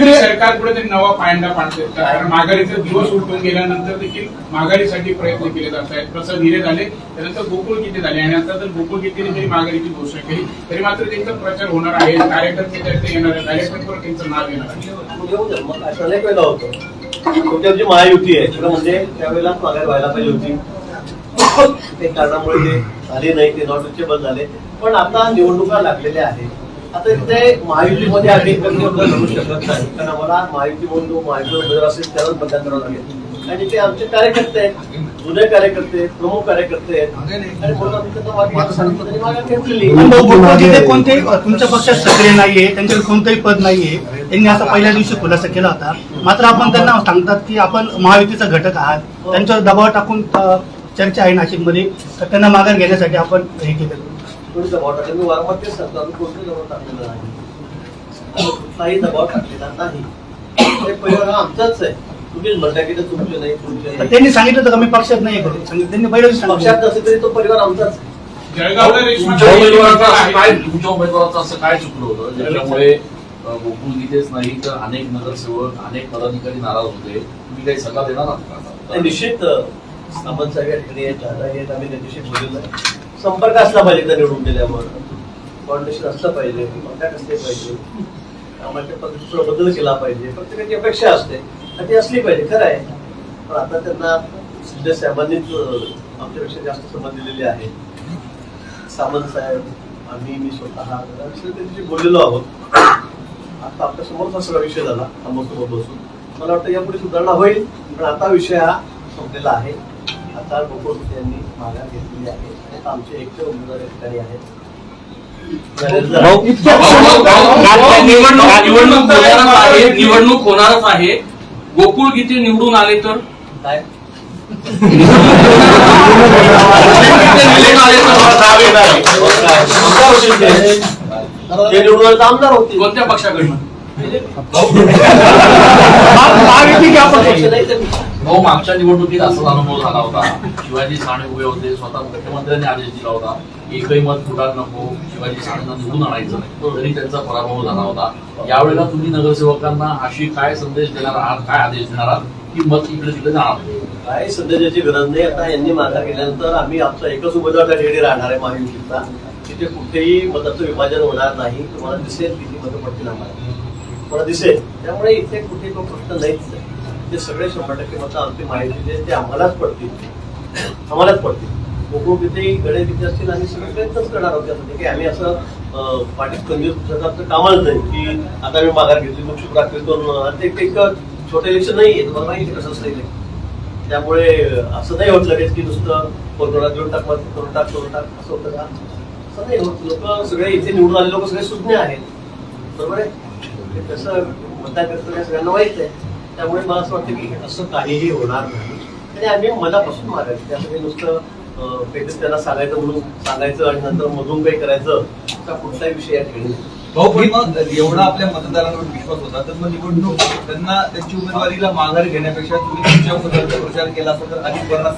सरकारपुढे ते नवा पायंडा पाडतात, कारण माघारीचे दिवस उलटून गेल्यानंतर देखील माघारीसाठी प्रयत्न केले जात आहेत. प्रसाद हिरे झाले, त्यानंतर गोकुळ गीते झाले आणि आता जर गोकुळ गीतेने जरी माघारीची घोषणा केली तरी मात्र त्यांचा प्रचार होणार आहे. कार्यकर्ते त्याचे येणार आहेत, कार्यकर्त्यांवर त्यांचं नाव येणार आहे. असं अनेक वेळेला होतं. तुमच्याची महायुती आहे म्हणजे त्यावेळेला माघार व्हायला पाहिजे होती. ते कारणामुळे ते झाले नाही, ते नॉट रिचेबल झाले. पण आता निवडणुका लागलेल्या आहेत. आता इथे महायुतीमध्ये आम्ही करू शकत नाही, कारण आम्हाला महायुती म्हणून महायुती उमेदवार असेल त्यावर मतदान करावं लागेल आणि ते आमचे कार्यकर्ते आहेत, जुने कार्यकर्ते, प्रमुख कार्यकर्ते आहेत आणि म्हणून आम्ही त्यांना मागे घेतलेली. कोणतेही तुमच्या पक्षात सक्रिय नाहीये, त्यांच्याकडे कोणतंही पद नाहीये. त्यांनी असं पहिल्या दिवशी खुलासा केला होता. मात्र आपण त्यांना सांगतात की आपण महायुतीचा घटक आहात, त्यांच्यावर दबाव टाकून चर्चा आहे नाशिकमध्ये, तर त्यांना माघार घेण्यासाठी आपण हे केलं. मी वारंवार तेच सांगतो, आम्ही कोणतं दबाव टाकलेलं नाही. कुठलाही दबाव टाकलेला नाही. हे परिवार हा आमचाच आहे. तुम्हीच म्हणता की ते तुमचे नाही, तुमचे तर नाही. त्यांनी सांगितलं होतं का मी पक्षात नाही करत त्यांनी पहिल्या दिवशी सांगितलं. पक्षात नसेल तरी तो परिवार आमचाच आहे. तुमच्या उमेदवाराचं असं काय चुकलं होतं ज्याच्यामुळे गोकुळ गीतेच नाही तर अनेक नगरसेवक अनेक पदाधिकारी नाराज होते? तुम्ही काही सल्ला देणार आहात का? आणि निश्चित सामंत साहेब या ठिकाणी आहेत, दादा आहेत, आम्ही त्यांच्याशी बोललेलो आहे. संपर्क असला पाहिजे त्या निवडून दिल्यावर, कॉर्डिनेशन असलं पाहिजे, कॉन्टॅक्ट असले पाहिजे, कामाच्या पद्धतीचा बदल केला पाहिजे. प्रत्येकाची अपेक्षा असते आणि ती असली पाहिजे, खरं आहे. पण आता त्यांना शिंदे साहेबांनीच आमच्यापेक्षा जास्त संबंध दिलेले आहेत. सामंत साहेब, आम्ही, मी स्वतः त्यांच्याशी बोललेलो आहोत. आता आपल्या समोरचा सगळा विषय झाला समोर बसून. मला वाटतं यापुढे सुधारणा होईल, पण आता विषय हा संपलेला आहे. आता गोकुळ यांनी माघार घेतलेली आहे. आता आमचे एकटे उमेदवार या ठिकाणी आहेत. निवडणूक होणारच आहे. गोकुळ गीते निवडून आले तर काय निवडून आले तर आमदार होतील. कोणत्या पक्षाकडनं? भाऊ, मागच्या निवडणुकीत असा अनुभव झाला होता. शिवाजी साने उभे होते, स्वतः मुख्यमंत्र्यांनी आदेश दिला होता एकही मत फुटात नको, शिवाजी सानेंना निवडून आणायचं नाही, तरी त्यांचा पराभव झाला होता. यावेळेला तुम्ही नगरसेवकांना अशी काय संदेश देणार आहात, काय आदेश देणार आहात की मत इकडे तिकडे जाणार? काय संदेशाची गरज नाही. आता यांनी माघार केल्यानंतर आम्ही आमचा एकच उमेदवार त्या ठिकाणी राहणार आहे महायुतीचा. तिथे कुठेही मताचं विभाजन होणार नाही. तुम्हाला दिसेल किती मतं पडतील आम्हाला, तुम्हाला दिसेल. त्यामुळे इथे कुठे तो प्रश्न नाहीच आहे. ते सगळे 100% मतं आमचे महायुतीचे ते आम्हालाच पडतील, आम्हालाच पडतील. गोकुळ किती गणेश किती असतील आम्ही सगळे प्रयत्नच करणार आहोत त्यासाठी की आम्ही असं पाठीत कंजूस कामाला नाही की आता मी माघार घेतली मग शुक्र करून ते एक छोटं इलेक्शन नाही आहे. तुम्हाला माहिती कसं असतं इलेक्शन. त्यामुळे असं नाही होत लगेच की नुसतं कोरोना देऊन टाक करून टाक असं होतं का? असं नाही होत. लोक सगळे इथे निवडून आले लोक सगळे सुज्ञ आहेत, बरोबर आहे. कसं मतदान करतो सगळ्यांना माहित आहे. त्यामुळे मला असं वाटतं की असं काहीही होणार नाही आणि आम्ही मनापासून मारायचं. त्यासाठी नुसतं पेटीस त्यांना सांगायचं म्हणून सांगायचं आणि नंतर मधून काही करायचं असा कुठलाही विषय या ठिकाणी. भाऊ, पण मग एवढा आपल्या मतदारांवर विश्वास होता तर मग निवडणूक त्यांना त्यांची उमेदवारीला माघार घेण्यापेक्षा तुम्ही तुमच्या उमेदवाराचा प्रचार केला असता तर अधिक बरं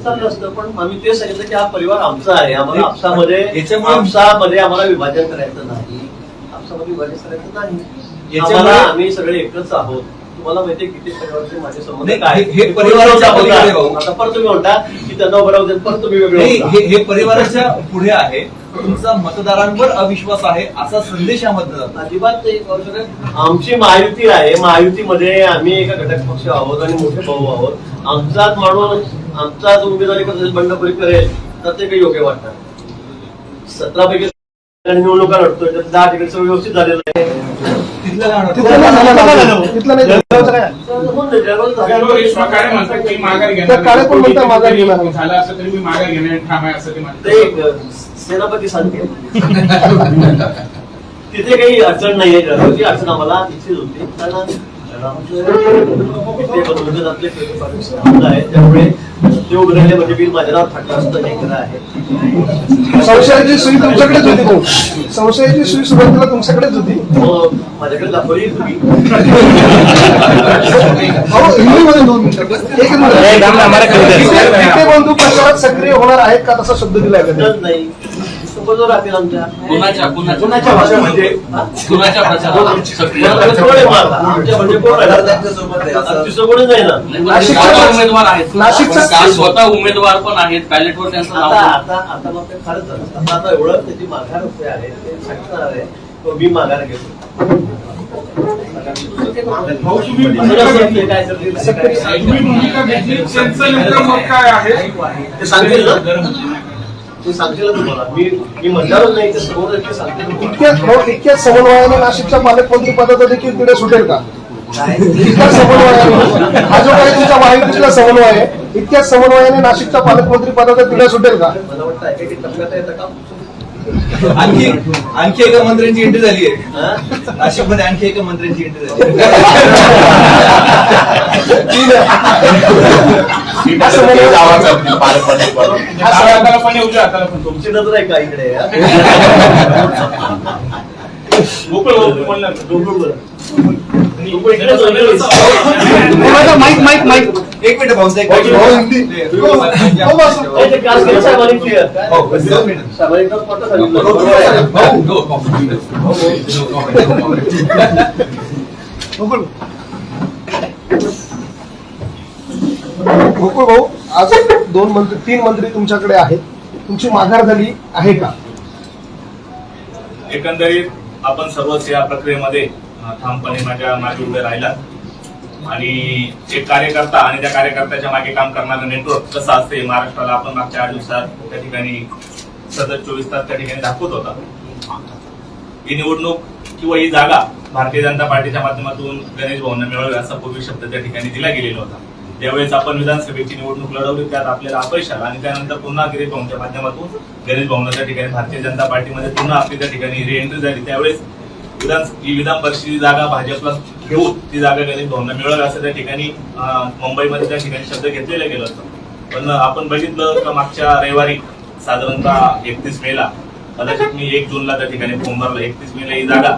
चाललं असतं. पण आम्ही ते सांगितलं की हा परिवार आमचा आहे. आम्हाला आपसामध्ये आम्हाला विभाजन करायचं नाही. आपसामध्ये विभाजन करायचं नाही. आम्हाला आम्ही सगळे एकच आहोत. तुम्हाला माहिती आहे किती परिवाराचे माझे संबंध काय. हे परिवाराच्या आता परत तुम्ही म्हणता की त्यांना बरोबर परत तुम्ही वेगळे. हे परिवाराच्या पुढे आहे. तुमचा मतदारांवर अविश्वास आहे असा संदेश यामध्ये जातो. अजिबात नाही. आमची महायुती आहे. महायुतीमध्ये आम्ही एका घटक पक्ष आहोत आणि मोठे भाऊ आहोत. आमचाच माणूस आमचाच उमेदवारी बंडखोरी करेल तर ते काही योग्य वाटणार. 17 पैकी निवडणुका लढतोय तर 10 ठिकाणी सगळं व्यवस्थित झालेलं आहे. सेनापती सांगते तिथे काही अडचण नाहीये. जळगावची अडचण आम्हाला तिथेच होती कारण त्यामुळे ते उघडले म्हणजे बिल माझ्या नावात फाटलं असतं हे खरं आहे. संशयाची सुई तुमच्याकडेच होती. संशयाची सुई सुरुवातीला तुमच्याकडेच होती. माझ्याकडे दाखवली तुम्ही. हिंदीमध्ये 2 मिनिटं बंधू प्रचारात सक्रिय होणार आहेत का तसा शब्द दिलाय का? नाही सोबत राहतील आमच्या कुणाच्या भाषेमध्ये कुणाच्या प्रचारात आमच्या म्हणजे कोण नाही ना. उमेदवार आहेत, स्वतः उमेदवार पण आहेत. बॅलेटवर त्यांचं नाव. आता मग ते फारच झालं. आता एवढं त्याची माघार होते आहे ते सांगणार आहे तो मी माघार घेतो. ते सांगतील ना, ते सांगतील तुम्हाला. मी म्हणणारच नाही ते समोर सांगतील. इतक्याच समन्वयाने नाशिकच्या पालकमंत्री पदाचा देखील तिथे सुटेल का? इतक्याच समन्वयाने हा जो काही तुमचा महायुतीतला समन्वय आहे इतक्याच समन्वयाने नाशिकच्या पालकमंत्री पदाचा तिढा सुटेल का? मला वाटतं एक टप्प्यात येतं का. आणखी एका मंत्र्यांची एंट्री झाली आहे नाशिकमध्ये. आणखी एका मंत्र्यांची एंट्री झाली. तुमची नजर आहे का इकडे? गोकुळ बोलणार माईक माईक माईक एक मिनिट भाऊ गोकुळ भाऊ, आज 3 मंत्री तुमच्याकडे आहेत, तुमची माघार झाली आहे का? एकंदरीत आपण सर्वच या प्रक्रियेमध्ये ठामपणे माझ्या मागे उभे राहिला आणि एक कार्यकर्ता आणि त्या कार्यकर्त्याच्या मागे काम करणारं नेटवर्क कसं असते महाराष्ट्राला आपण मागच्या 8 दिवसात त्या ठिकाणी सतत 24 तास त्या ठिकाणी दाखवत होता. ही निवडणूक किंवा ही जागा भारतीय जनता पार्टीच्या माध्यमातून गणेश भाऊंना मिळावी असा पूर्वी शब्द त्या ठिकाणी दिला गेलेला होता. त्यावेळेस आपण विधानसभेची निवडणूक लढवली, त्यात आपल्याला अपयश आला आणि त्यानंतर पुन्हा गिरीश भाऊंच्या माध्यमातून गणेश भाऊंना त्या ठिकाणी भारतीय जनता पार्टीमध्ये पुन्हा आपली त्या ठिकाणी रिएंट्री झाली. त्यावेळेस विधान परिषदेची जागा भाजपला घेऊन ती जागा गणेश भाऊंना मिळावी असं त्या ठिकाणी मुंबईमध्ये त्या ठिकाणी शब्द घेतलेला गेला होता. पण आपण बघितलं का मागच्या रविवारी साधारणतः 31 मेला कदाचित मी 1 जूनला त्या ठिकाणी फॉर्म भरला. 31 मेला ही जागा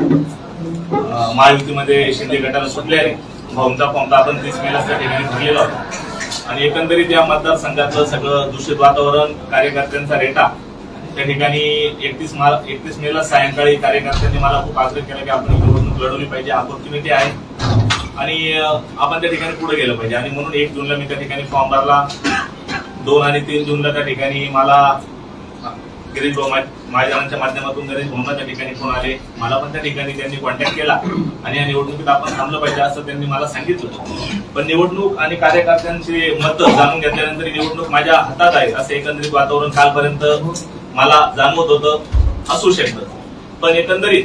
महायुतीमध्ये शिंदे गटाला सुटल्याने भाऊंचा फॉर्म आपण 30 मेला त्या ठिकाणी भरलेला होता आणि एकंदरीत या मतदारसंघातलं सगळं दूषित वातावरण, कार्यकर्त्यांचा रेटा त्या ठिकाणी 31 मेला सायंकाळी कार्यकर्त्यांनी मला खूप आग्रह केला की आपण निवडणूक लढवली पाहिजे, ऑपॉर्च्युनिटी आहे आणि आपण त्या ठिकाणी पुढे गेलं पाहिजे. आणि म्हणून 1 जूनला मी त्या ठिकाणी फॉर्म भरला. 2 आणि 3 जूनला त्या ठिकाणी मला गिरीश भाऊ महाजनांच्या माध्यमातून गणेश भाऊंना त्या ठिकाणी फोन आले. मला पण त्या ठिकाणी त्यांनी कॉन्टॅक्ट केला आणि या निवडणुकीत आपण थांबलं पाहिजे असं त्यांनी मला सांगितलं. पण निवडणूक आणि कार्यकर्त्यांचे मत जाणून घेतल्यानंतर ही निवडणूक माझ्या हातात आहे असं एकंदरीत वातावरण कालपर्यंत मला जाणवत होतं, असू शकतं. पण एकंदरीत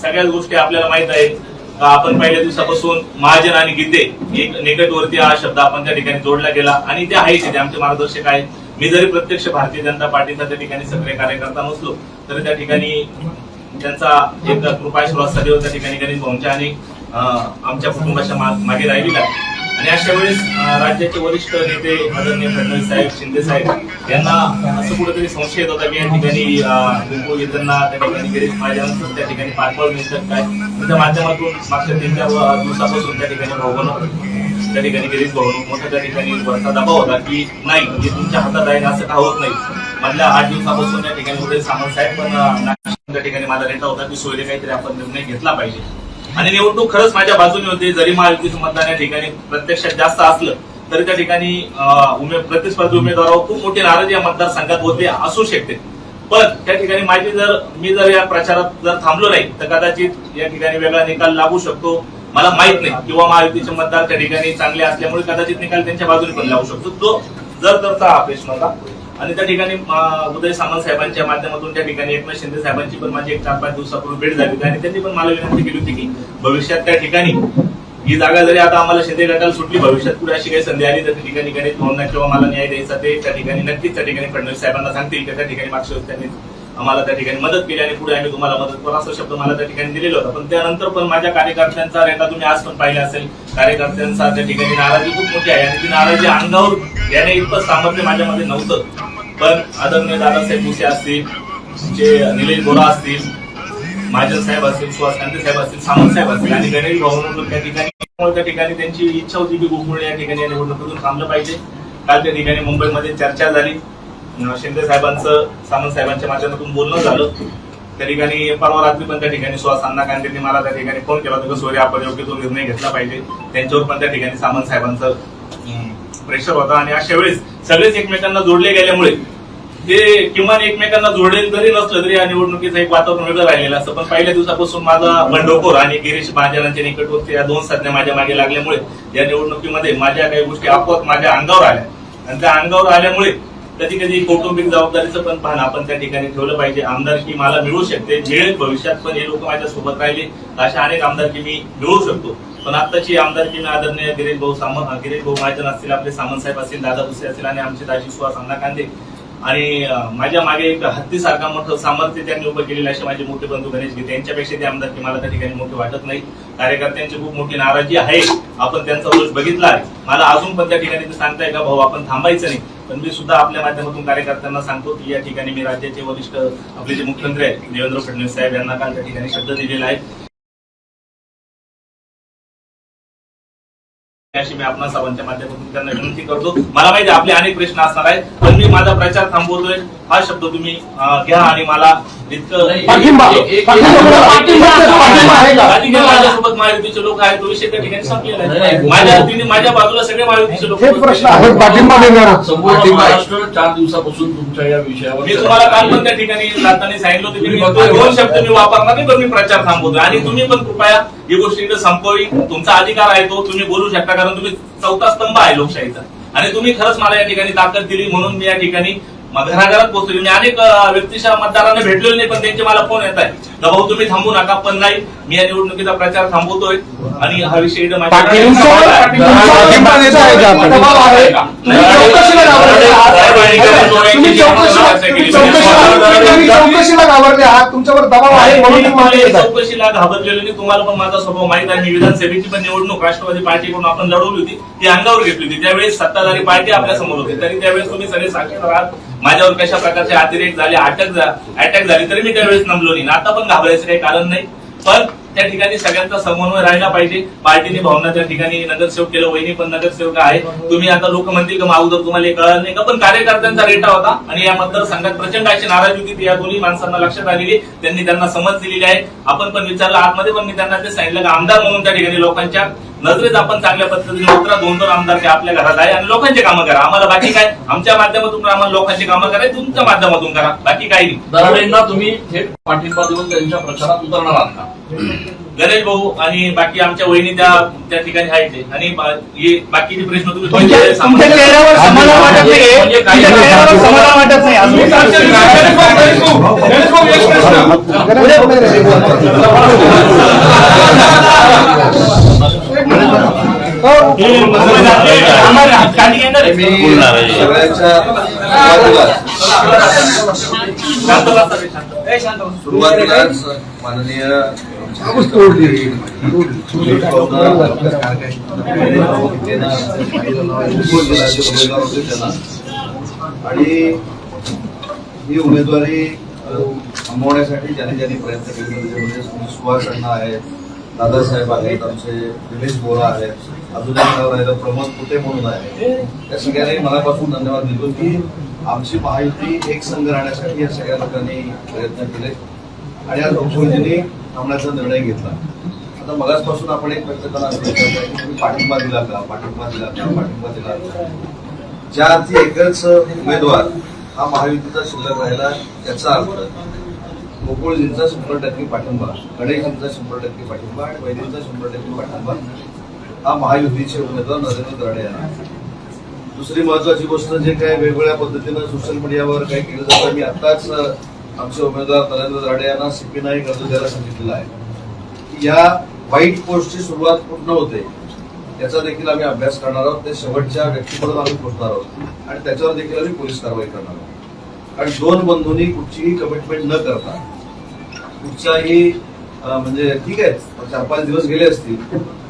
सगळ्याच गोष्टी आपल्याला माहित आहे का आपण पहिल्या दिवसापासून महाजन आणि गीते एक निकटवर्ती हा शब्द आपण त्या ठिकाणी जोडला गेला आणि ते आहे ते आमचे मार्गदर्शक आहेत. मी जरी प्रत्यक्ष भारतीय जनता पार्टीचा त्या ठिकाणी सक्रिय कार्यकर्ता नसलो तरी त्या ठिकाणी त्यांचा एक कृपाशीर्वाद सदैव त्या ठिकाणी गणेश भाऊंच्या आणि आमच्या कुटुंबाच्या मागे राहिलेला आहे. आणि अशा वेळेस राज्याचे वरिष्ठ नेते आदरणीय फडणवीस साहेब, शिंदे साहेब यांना असं कुठेतरी संशय येत होता की या ठिकाणी गोकुळ गीतेंना त्या ठिकाणी गिरीश महाजनांचं त्या ठिकाणी पाठबळ मिळतात काय. त्या माध्यमातून मागच्या 3-4 दिवसापासून त्या ठिकाणी भाऊ त्या ठिकाणी गिरीश भाऊ मोठा त्या ठिकाणी वरचा दबाव होता की नाही हे तुमच्या हातात आहे असं का होत नाही. मधल्या 8 दिवसापासून त्या ठिकाणी उदय सामंत साहेब पण त्या ठिकाणी माझा नेता होता की सोयरे काहीतरी आपण निर्णय घेतला पाहिजे आणि निवडणूक खरंच माझ्या बाजूने होती. जरी महायुतीचं मतदान या ठिकाणी प्रत्यक्षात जास्त असलं तरी त्या ठिकाणी प्रतिस्पर्धी उमेदवारावर खूप मोठी नाराजी या मतदारसंघात होते, असू शकते. पण त्या ठिकाणी मी जर या प्रचारात जर थांबलो नाही तर कदाचित या ठिकाणी वेगळा निकाल लागू शकतो, मला माहित नाही. किंवा महायुतीचे मतदार त्या ठिकाणी चांगले असल्यामुळे कदाचित निकाल त्यांच्या बाजूने पण लागू शकतो. तो जर हा प्रश्न होता. आणि त्या ठिकाणी उदय सामंत साहेबांच्या माध्यमातून त्या ठिकाणी एकनाथ शिंदे साहेबांची पण माझी 4-5 दिवसापूर्वी भेट झाली होती आणि त्यांनी पण मला विनंती केली होती की भविष्यात त्या ठिकाणी ही जागा जरी आता आम्हाला शिंदे गटाला सुटली, भविष्यात पुढे अशी काही संधी आली तर त्या ठिकाणी गणेश भाऊंना किंवा मला न्याय द्यायचा ते त्या ठिकाणी नक्कीच त्या ठिकाणी फडणवीस साहेबांना सांगतील की त्या ठिकाणी मागच्या वेळेस त्यांनी आम्हाला त्या ठिकाणी मदत केली आणि पुढे आम्ही तुम्हाला मदत करू असा शब्द मला त्या ठिकाणी दिलेला होता. पण त्यानंतर पण माझ्या कार्यकर्त्यांचा रेटा तुम्ही आज पण पाहिला असेल. कार्यकर्त्यांचा त्या ठिकाणी नाराजी खूप मोठी आहे आणि ती नाराजी अंगावर घेण्या इतकं सामर्थ्य माझ्यामध्ये नव्हतं. पण आदरणीय दादासाहेब भुसे असतील, जे निलेश बोरा असतील, महाजन साहेब असतील, सुहास कांते साहेब असतील, सामंत साहेब असतील आणि गणेश भाऊ त्या ठिकाणी त्यांची इच्छा होती की गोकुळ या ठिकाणी या निवडणुकीतून थांबलं पाहिजे. काल त्या ठिकाणी मुंबईमध्ये चर्चा झाली. शिंदे साहेबांचं सामंत साहेबांच्या माध्यमातून बोलणं झालं. त्या ठिकाणी परवा रात्री पण त्या ठिकाणी सुहास कांतेंनी मला त्या ठिकाणी फोन केला होता की सोयरे आपण योग्य तो निर्णय घेतला पाहिजे. त्यांच्यावर पण त्या ठिकाणी सामंत साहेबांचं प्रेशर होता आणि अशा वेळेस सगळेच एकमेकांना जोडले गेल्यामुळे ते किमान एकमेकांना जोडेल जरी नसलं तरी या निवडणुकीचं एक वातावरण वेगळं राहिलेलं असतं. पण पहिल्या दिवसापासून माझा बंडखोर आणि गिरीश महाजनांच्या निकटवर्ती या 2 संज्ञा माझ्या मागे लागल्यामुळे या निवडणुकीमध्ये माझ्या काही गोष्टी आपोआप माझ्या अंगावर आल्या आणि त्या अंगावर आल्यामुळे कधी कधी कौटुंबिक जबाबदारीचं पण भान आपण त्या ठिकाणी ठेवलं पाहिजे. आमदारकी मला मिळू शकते, मिळेल भविष्यात, पण हे लोक माझ्या सोबत राहिले अशा अनेक आमदारकी मी मिळवू शकतो. पण आताची आमदारकी मी आदरणीय गिरीश भाऊ महाजन असतील, आपले सामंत साहेब असतील, दादा भुसे असतील आणि आमचे दाजी सुहास कांते आणि माझ्या मागे एक हत्तीसारखा मोठं सामर्थ्य त्यांनी उभं केलेलं असे माझे मोठे बंधू गणेश गीते यांच्यापेक्षा ते आमदारकी मला त्या ठिकाणी मोठे वाटत नाही. कार्यकर्त्यांची खूप मोठी नाराजी आहे, आपण त्यांचा रोष बघितला आहे. मला अजून पण त्या ठिकाणी ते सांगताय का भाऊ आपण थांबायचं नाही. पण मी सुद्धा आपल्या माध्यमातून कार्यकर्त्यांना सांगतो की या ठिकाणी मी राज्याचे वरिष्ठ आपले जे मुख्यमंत्री आहेत देवेंद्र फडणवीस साहेब यांना काल त्या ठिकाणी शब्द दिलेला आहे, अशी मी आपणा सर्वांच्या माध्यमातून त्यांना विनंती करतो. मला माहिती आहे आपले अनेक प्रश्न असणार आहेत, पण मी माझा प्रचार थांबवतोय हा शब्द तुम्ही घ्या आणि मला इतकं माझ्यासोबत महायुतीचे लोक आहेत तो विषय त्या ठिकाणी संपलेला आहे. माझ्या बाजूला सगळे महायुतीचे लोक संपूर्ण महाराष्ट्र 4 दिवसापासून तुमच्या या विषयावर मी तुम्हाला काल पण त्या ठिकाणी जाताना सांगितलं होतं की मी 2 शब्द मी वापरणार नाही, पण मी प्रचार थांबवतोय आणि तुम्ही पण कृपया ही गोष्ट इकडे संपवी. तुमचा अधिकार आहे तो, तुम्ही बोलू शकता, कारण तुम्ही चौथा स्तंभ आहे लोकशाहीचा आणि तुम्ही खरंच मला या ठिकाणी ताकद दिली म्हणून मी या ठिकाणी घराघरात पोहोचलो. मी अनेक व्यक्तीच्या मतदारांना भेटलेलो नाही, पण त्यांचे मला फोन येत आहे भाऊ तुम्ही थांबू नका, पण नाही मी या निवडणुकीचा प्रचार थांबवतोय आणि हा विषय चौकशीला घाबरले आहात, तुमच्यावर दबाव आहे म्हणून चौकशीला घाबरलेलो नाही. तुम्हाला पण माझा स्वभाव माहित आहे. मी विधानसभेची पण निवडणूक राष्ट्रवादी पार्टीकडून आपण लढवली होती, ती अंगावर घेतली होती. त्यावेळेस सत्ताधारी पार्टी आपल्या समोर होती, तरी त्यावेळेस तुम्ही सगळे साक्षीदार आहात. माझ्यावर कशा प्रकारचे अतिरेक झाले, अटॅक झाले, तरी मी त्यावेळेस नमलो नाही. आता पण घाबरायचं काही कारण नाही, पण त्या ठिकाणी सगळ्यांचा समन्वय राहिला पाहिजे. पार्टीने भावना त्या ठिकाणी नगरसेवक केलं, वहिनी पण नगरसेवक आहे. तुम्ही आता लोक म्हणतील की अगोदर तुम्हाला हे कळलं नाही का, पण कार्यकर्त्यांचा रेटा होता आणि या मतदारसंघात प्रचंड अशी नाराजी होती. या दोन्ही माणसांना लक्षात आलेली, त्यांनी त्यांना समज दिलेली आहे. आपण पण विचारलं आतमध्ये, पण मी त्यांना ते सांगितलं की आमदार म्हणून त्या ठिकाणी लोकांच्या नजरेत आपण चांगल्या पद्धतीने उतरा. 2-2 आमदार ते आपल्या घरात आहे आणि लोकांचे कामं करा. आम्हाला बाकी काय, आमच्या माध्यमातून आम्हाला लोकांची कामं करायची, तुमच्या माध्यमातून करा, बाकी काही नाही. दराडेंना तुम्ही थेट पाठिंबा देऊन त्यांच्या प्रचारात उतरणार आहात का? गणेश भाऊ आणि बाकी आमच्या वहिनी त्या ठिकाणी आहेत आणि बाकीचे प्रश्न तुम्ही तुमच्या चेहऱ्यावर समाधान वाटत नाही, तुमच्या चेहऱ्यावर समाधान वाटत नाही अजून सुरुवातीलाच माननीय आणि ही उमेदवारी थांबवण्यासाठी ज्यांनी ज्यांनी प्रयत्न केले म्हणजे सुहास अण्णा आहेत, दादासाहेब आहेत, आमचे दिनेश बोरा आहेत, अजून एक नाव राहिलं प्रमोद कुटे म्हणून आहे. त्या सगळ्यांनी मनापासून धन्यवाद देतो की आमची महायुती एक संघ राहण्यासाठी या सगळ्या लोकांनी प्रयत्न केले आणि आज मुख्यमंत्र्यांनी थांबण्याचा निर्णय घेतला. आता मगाचपासून आपण एक प्रत्येकाला तुम्ही पाठिंबा दिला का, पाठिंबा दिला का, पाठिंबा दिला का. ज्या अर्थी एकच उमेदवार हा महायुतीचा शिल्लक राहिला त्याचा अर्थ गोकुळजींचा 100% पाठिंबा, गणेशजींचा 100% पाठिंबा आणि वैद्यंचा 100% पाठिंबा हा महायुतीचे उमेदवार नरेंद्र दराडे यांना. दुसरी महत्वाची गोष्ट जे काही वेगवेगळ्या पद्धतीनं सोशल मीडियावर काही केलं जातं, मी आताच आमचे उमेदवार नरेंद्र दराडे यांना CP9 अर्ज द्यायला सांगितलेला आहे की या वाईट पोस्टची सुरुवात पूर्ण होते त्याचा देखील आम्ही अभ्यास करणार आहोत. ते शेवटच्या व्यक्तीपर्यंत आम्ही पोहोचणार आहोत आणि त्याच्यावर देखील आम्ही पोलीस कारवाई करणार आहोत. आणि 2 बंधूंनी कुठचीही कमिटमेंट न करता कुठच्याही म्हणजे ठीक आहे 4-5 दिवस गेले असतील,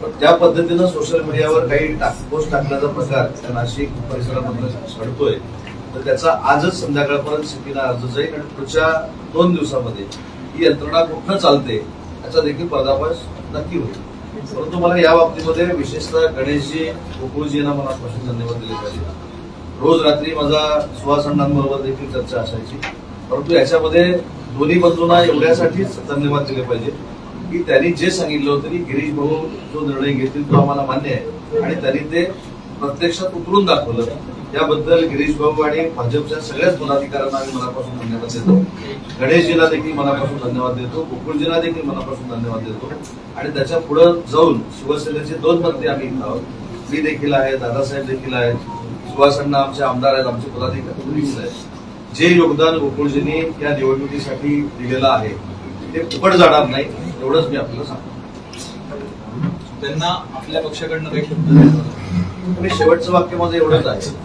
पण त्या पद्धतीनं सोशल मीडियावर काही पोस्ट टाकण्याचा प्रकार त्या नाशिक परिसरामध्ये घडतोय तर त्याचा आजच संध्याकाळपर्यंत CP9 अर्ज जाईल आणि पुढच्या 2 दिवसामध्ये ही यंत्रणा कुठनं चालते याचा देखील पर्दाफाश नक्की होईल. परंतु मला या बाबतीमध्ये विशेषतः गणेशजी, गोकुळजी यांना मनापासून धन्यवाद दिले पाहिजे. रोज रात्री माझा सुहास अण्णांबरोबर देखील चर्चा असायची, परंतु याच्यामध्ये दोन्ही बंधूंना एवढ्यासाठीच धन्यवाद दिले पाहिजे की त्यांनी जे सांगितलं होतं की गिरीश भाऊ जो निर्णय घेतील तो आम्हाला मान्य आहे आणि त्यांनी ते प्रत्यक्षात उतरून दाखवलं. याबद्दल गिरीश भाऊ आणि भाजपच्या सगळ्याच पदाधिकाऱ्यांना आम्ही मनापासून धन्यवाद देतो. गणेशजीला देखील मनापासून धन्यवाद देतो, गोकुळजीला देखील मनापासून धन्यवाद देतो आणि त्याच्या पुढे जाऊन शिवसेनेचे 2 मंत्री आम्ही इथं आहोत. मी देखील आहे, दादासाहेब देखील आहेत, सुहास अण्णा आमचे आमदार आहेत, आमचे पदाधिकारी आहेत. जे योगदान गोकुळजींनी या निवडणुकीसाठी दिलेलं आहे ते फुकट जाणार नाही एवढंच मी आपल्याला सांगतो. त्यांना आपल्या पक्षाकडनं काही शब्द मी शेवटचं वाक्य माझं एवढंच आहे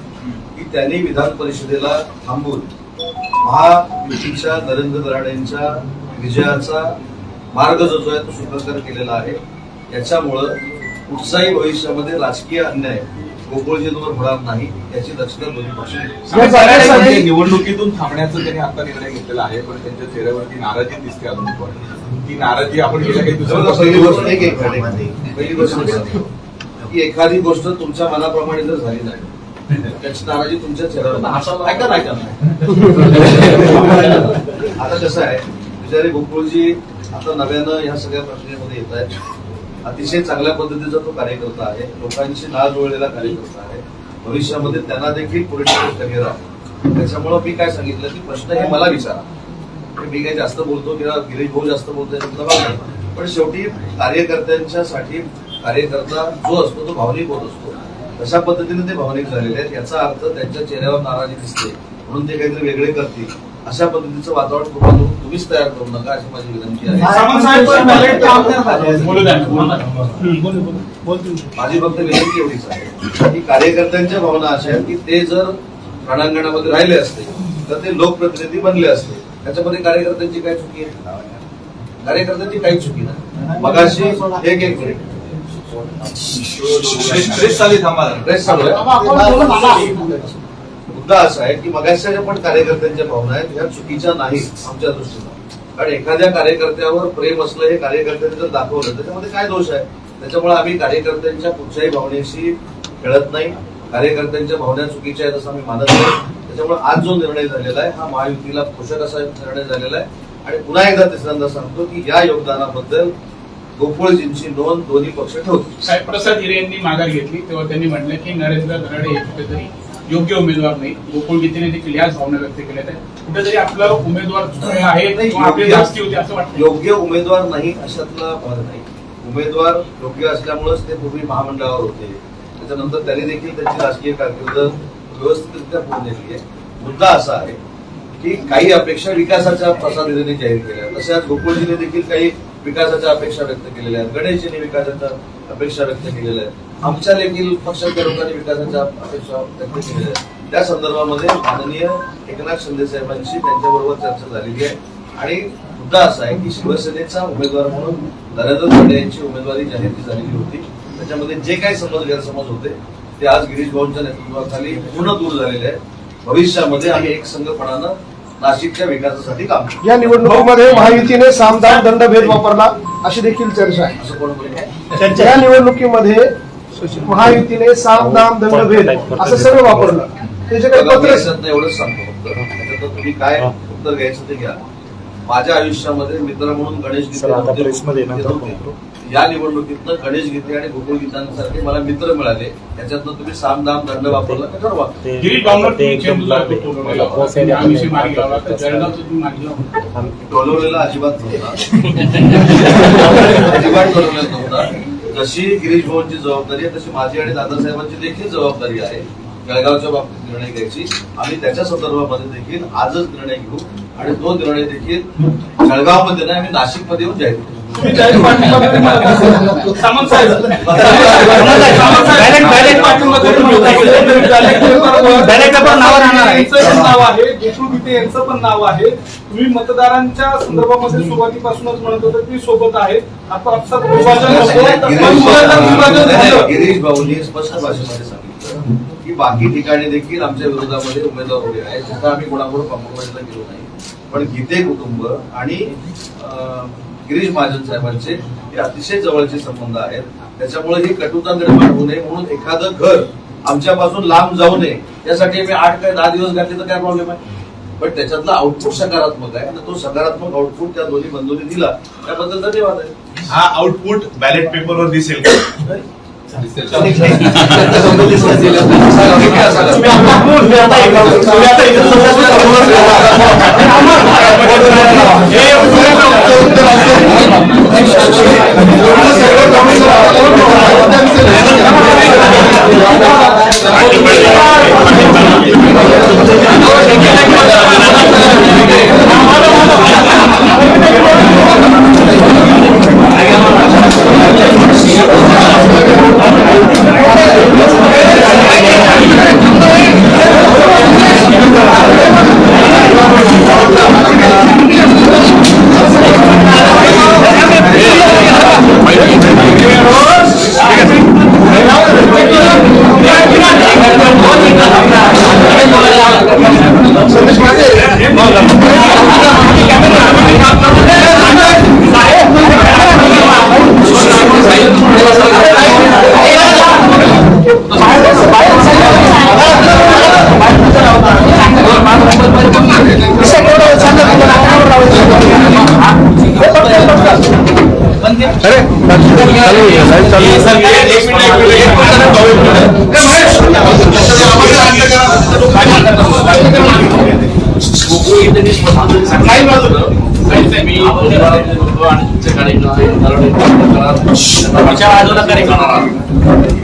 की त्यांनी विधान परिषदेला थांबून महायुतीच्या नरेंद्र दराडेंच्या विजयाचा मार्ग जो आहे तो सुखकर केलेला आहे. याच्यामुळं कुठचाही भविष्यामध्ये राजकीय अन्याय गोकुळजींवर होणार नाही याची दक्षता दोन्ही पक्ष घेतील. या जाण्यासाठी निवडणुकीतून थांबण्याचा त्यांनी आता निर्णय घेतलेला आहे, पण त्यांच्या चेहऱ्यावरती नाराजी दिसते अजून पण. ती नाराजी आपण गेल्या काही बघा, पहिली गोष्ट पहिली गोष्ट अशी की एखादी गोष्ट तुमच्या मनाप्रमाणे जर झाली नाही त्याची नाराजी तुमच्या चेहऱ्यावर ऐका नाही आता कसं आहे, बिचारे गोकुळजी आता नव्यानं ह्या सगळ्या प्रक्रियेमध्ये येत आहेत. अतिशय चांगल्या पद्धतीचा तो कार्यकर्ता आहे, लोकांशी नाळ जुळलेला कार्यकर्ता आहे. भविष्यामध्ये त्यांना देखील पॉलिटिकल करिअर आहे. त्याच्यामुळं मी काय सांगितलं की प्रश्न हे मला विचारा. मी काही जास्त बोलतो किंवा गिरीश भाऊ जास्त बोलतोय, पण शेवटी कार्यकर्त्यांच्यासाठी कार्यकर्ता जो असतो तो भावनिक होत असतो. तशा पद्धतीने ते भावनिक झालेले आहेत. याचा अर्थ त्यांच्या चेहऱ्यावर नाराजी दिसते म्हणून ते काहीतरी वेगळे करतील. अशा पद्धतीचं वातावरण तुम्हीच तयार करू नका अशी माझी विनंती आहे. माझी फक्त विनंती एवढीच आहे की कार्यकर्त्यांच्या भावना अशा आहेत की ते जर रणांगणामध्ये राहिले असते तर ते लोकप्रतिनिधी बनले असते. त्याच्यामध्ये कार्यकर्त्यांची काय चुकी आहे? कार्यकर्त्यांची काही चुकी नाही. मगाशी एक मिनिट मुद्दा असा आहे की मगाशच्या पण कार्यकर्त्यांच्या भावना आहेत ह्या चुकीच्या नाही आमच्या दृष्टीनं. कारण एखाद्या कार्यकर्त्यावर प्रेम असलं हे कार्यकर्त्यांनी जर दाखवलं त्याच्यामध्ये काय दोष आहे? त्याच्यामुळे आम्ही कार्यकर्त्यांच्या कुठच्याही भावनेशी खेळत नाही. कार्यकर्त्यांच्या भावना चुकीच्या आहेत असं आम्ही मानत नाही. त्याच्यामुळे आज जो निर्णय झालेला आहे हा महायुतीला पोषक असा निर्णय झालेला आहे. आणि पुन्हा एकदा तिसऱ्यांदा सांगतो की या योगदानाबद्दल गोकुळजींची नोंद दोन्ही पक्ष ठेवतील. साहेब, प्रसाद हिरे यांनी माघार घेतली तेव्हा त्यांनी म्हटलं की नरेंद्र धनाडे हे कुठेतरी योग्य उमेदवार नाही. गोकुळ गीतेने देखील याच भावना व्यक्त केल्या आहेत. कुठेतरी आपला उमेदवार आहे आपली जास्ती होती असं वाटतं. योग्य उमेदवार नाही अशातला भाग नाही. उमेदवार योग्य असल्यामुळेच ते पूर्वी महामंडळावर होते. त्याच्यानंतर त्यांनी देखील त्यांची राजकीय कारकीर्द व्यवस्थितरित्या पूर्ण केली आहे. मुद्दा असा आहे की काही अपेक्षा विकासाच्या प्रसाद हिरेने जाहीर केल्या, तशाच गोकुळजीने देखील काही विकासाच्या अपेक्षा व्यक्त केलेल्या आहेत. गणेशजींनी विकासाच्या अपेक्षा व्यक्त केलेल्या आहेत. आमच्या देखील पक्षाच्या लोकांनी विकासाच्या अपेक्षा व्यक्त केलेल्या आहेत. त्या संदर्भामध्ये माननीय एकनाथ शिंदे साहेबांशी त्यांच्याबरोबर चर्चा झालेली आहे. आणि मुद्दा असा आहे की शिवसेनेचा उमेदवार म्हणून नरेंद्र धनाडे यांची उमेदवारी जाहीर झालेली होती. त्याच्यामध्ये जे काही गैरसमज होते ते आज गिरीश भाऊंच्या नेतृत्वाखाली पूर्ण दूर झालेले आहेत. भविष्यामध्ये आम्ही एक संघपणानं नाशिकच्या विकासासाठी काम करू. या निवडणुकीमध्ये महायुतीने सामदान दंडभेद वापरला अशी देखील चर्चा आहे. असं कोण बोलले? या निवडणुकीमध्ये महायुतीने सामदान दंडभेद असं सगळं वापरलं. त्याचे काही पत्र एवढंच सांगतो फक्त. त्याच्यात तुम्ही काय उत्तर घ्यायचं ते घ्या. माझ्या आयुष्यामध्ये मित्र म्हणून गणेश गीते या निवडणुकीतनं गणेश गीते आणि गोकुळ गीतांसारखे मला मित्र मिळाले. त्याच्यातनं तुम्ही सामदाम दंड वापरला तर ठरवा. टोलवलेला अजिबात नव्हता. अजिबात टोलवलेला नव्हता. जशी गिरीश भाऊंची जबाबदारी आहे तशी माझी आणि दादासाहेबांची देखील जबाबदारी आहे जळगावच्या बाबतीत निर्णय घ्यायची. आम्ही त्याच्या संदर्भामध्ये देखील आजच निर्णय घेऊ आणि तो निर्णय देखील जळगावमध्ये नाही आम्ही नाशिकमध्ये येऊन जाहीर करू. यांचं पण नाव आहे. तुम्ही मतदारांच्या संदर्भामध्ये सुरुवातीपासूनच म्हणत होता की सोबत आहे. आपापसात गिरीश भाऊंनी स्पष्ट भाषेमध्ये सांगितलं की बाकी ठिकाणी देखील आमच्या विरोधामध्ये उमेदवार उभे आहेत. तिथं आम्ही कोणाकडून कॉम्प्रोमाइजला गेलो नाही. पण गीते कुटुंब आणि गिरीश महाजन साहेबांचे हे अतिशय जवळचे संबंध आहेत. त्याच्यामुळे ही कटुता निर्माण होऊ नये म्हणून एखादं घर आमच्यापासून लांब जाऊ नये यासाठी आम्ही 8 काय 10 दिवस घातले तर काय प्रॉब्लेम आहे. पण त्याच्यातला आउटपुट सकारात्मक आहे आणि तो सकारात्मक आउटपुट त्या दोन्ही बंधूंनी दिला त्याबद्दल धन्यवाद आहे. हा आउटपुट बॅलेट पेपरवर दिसेल का?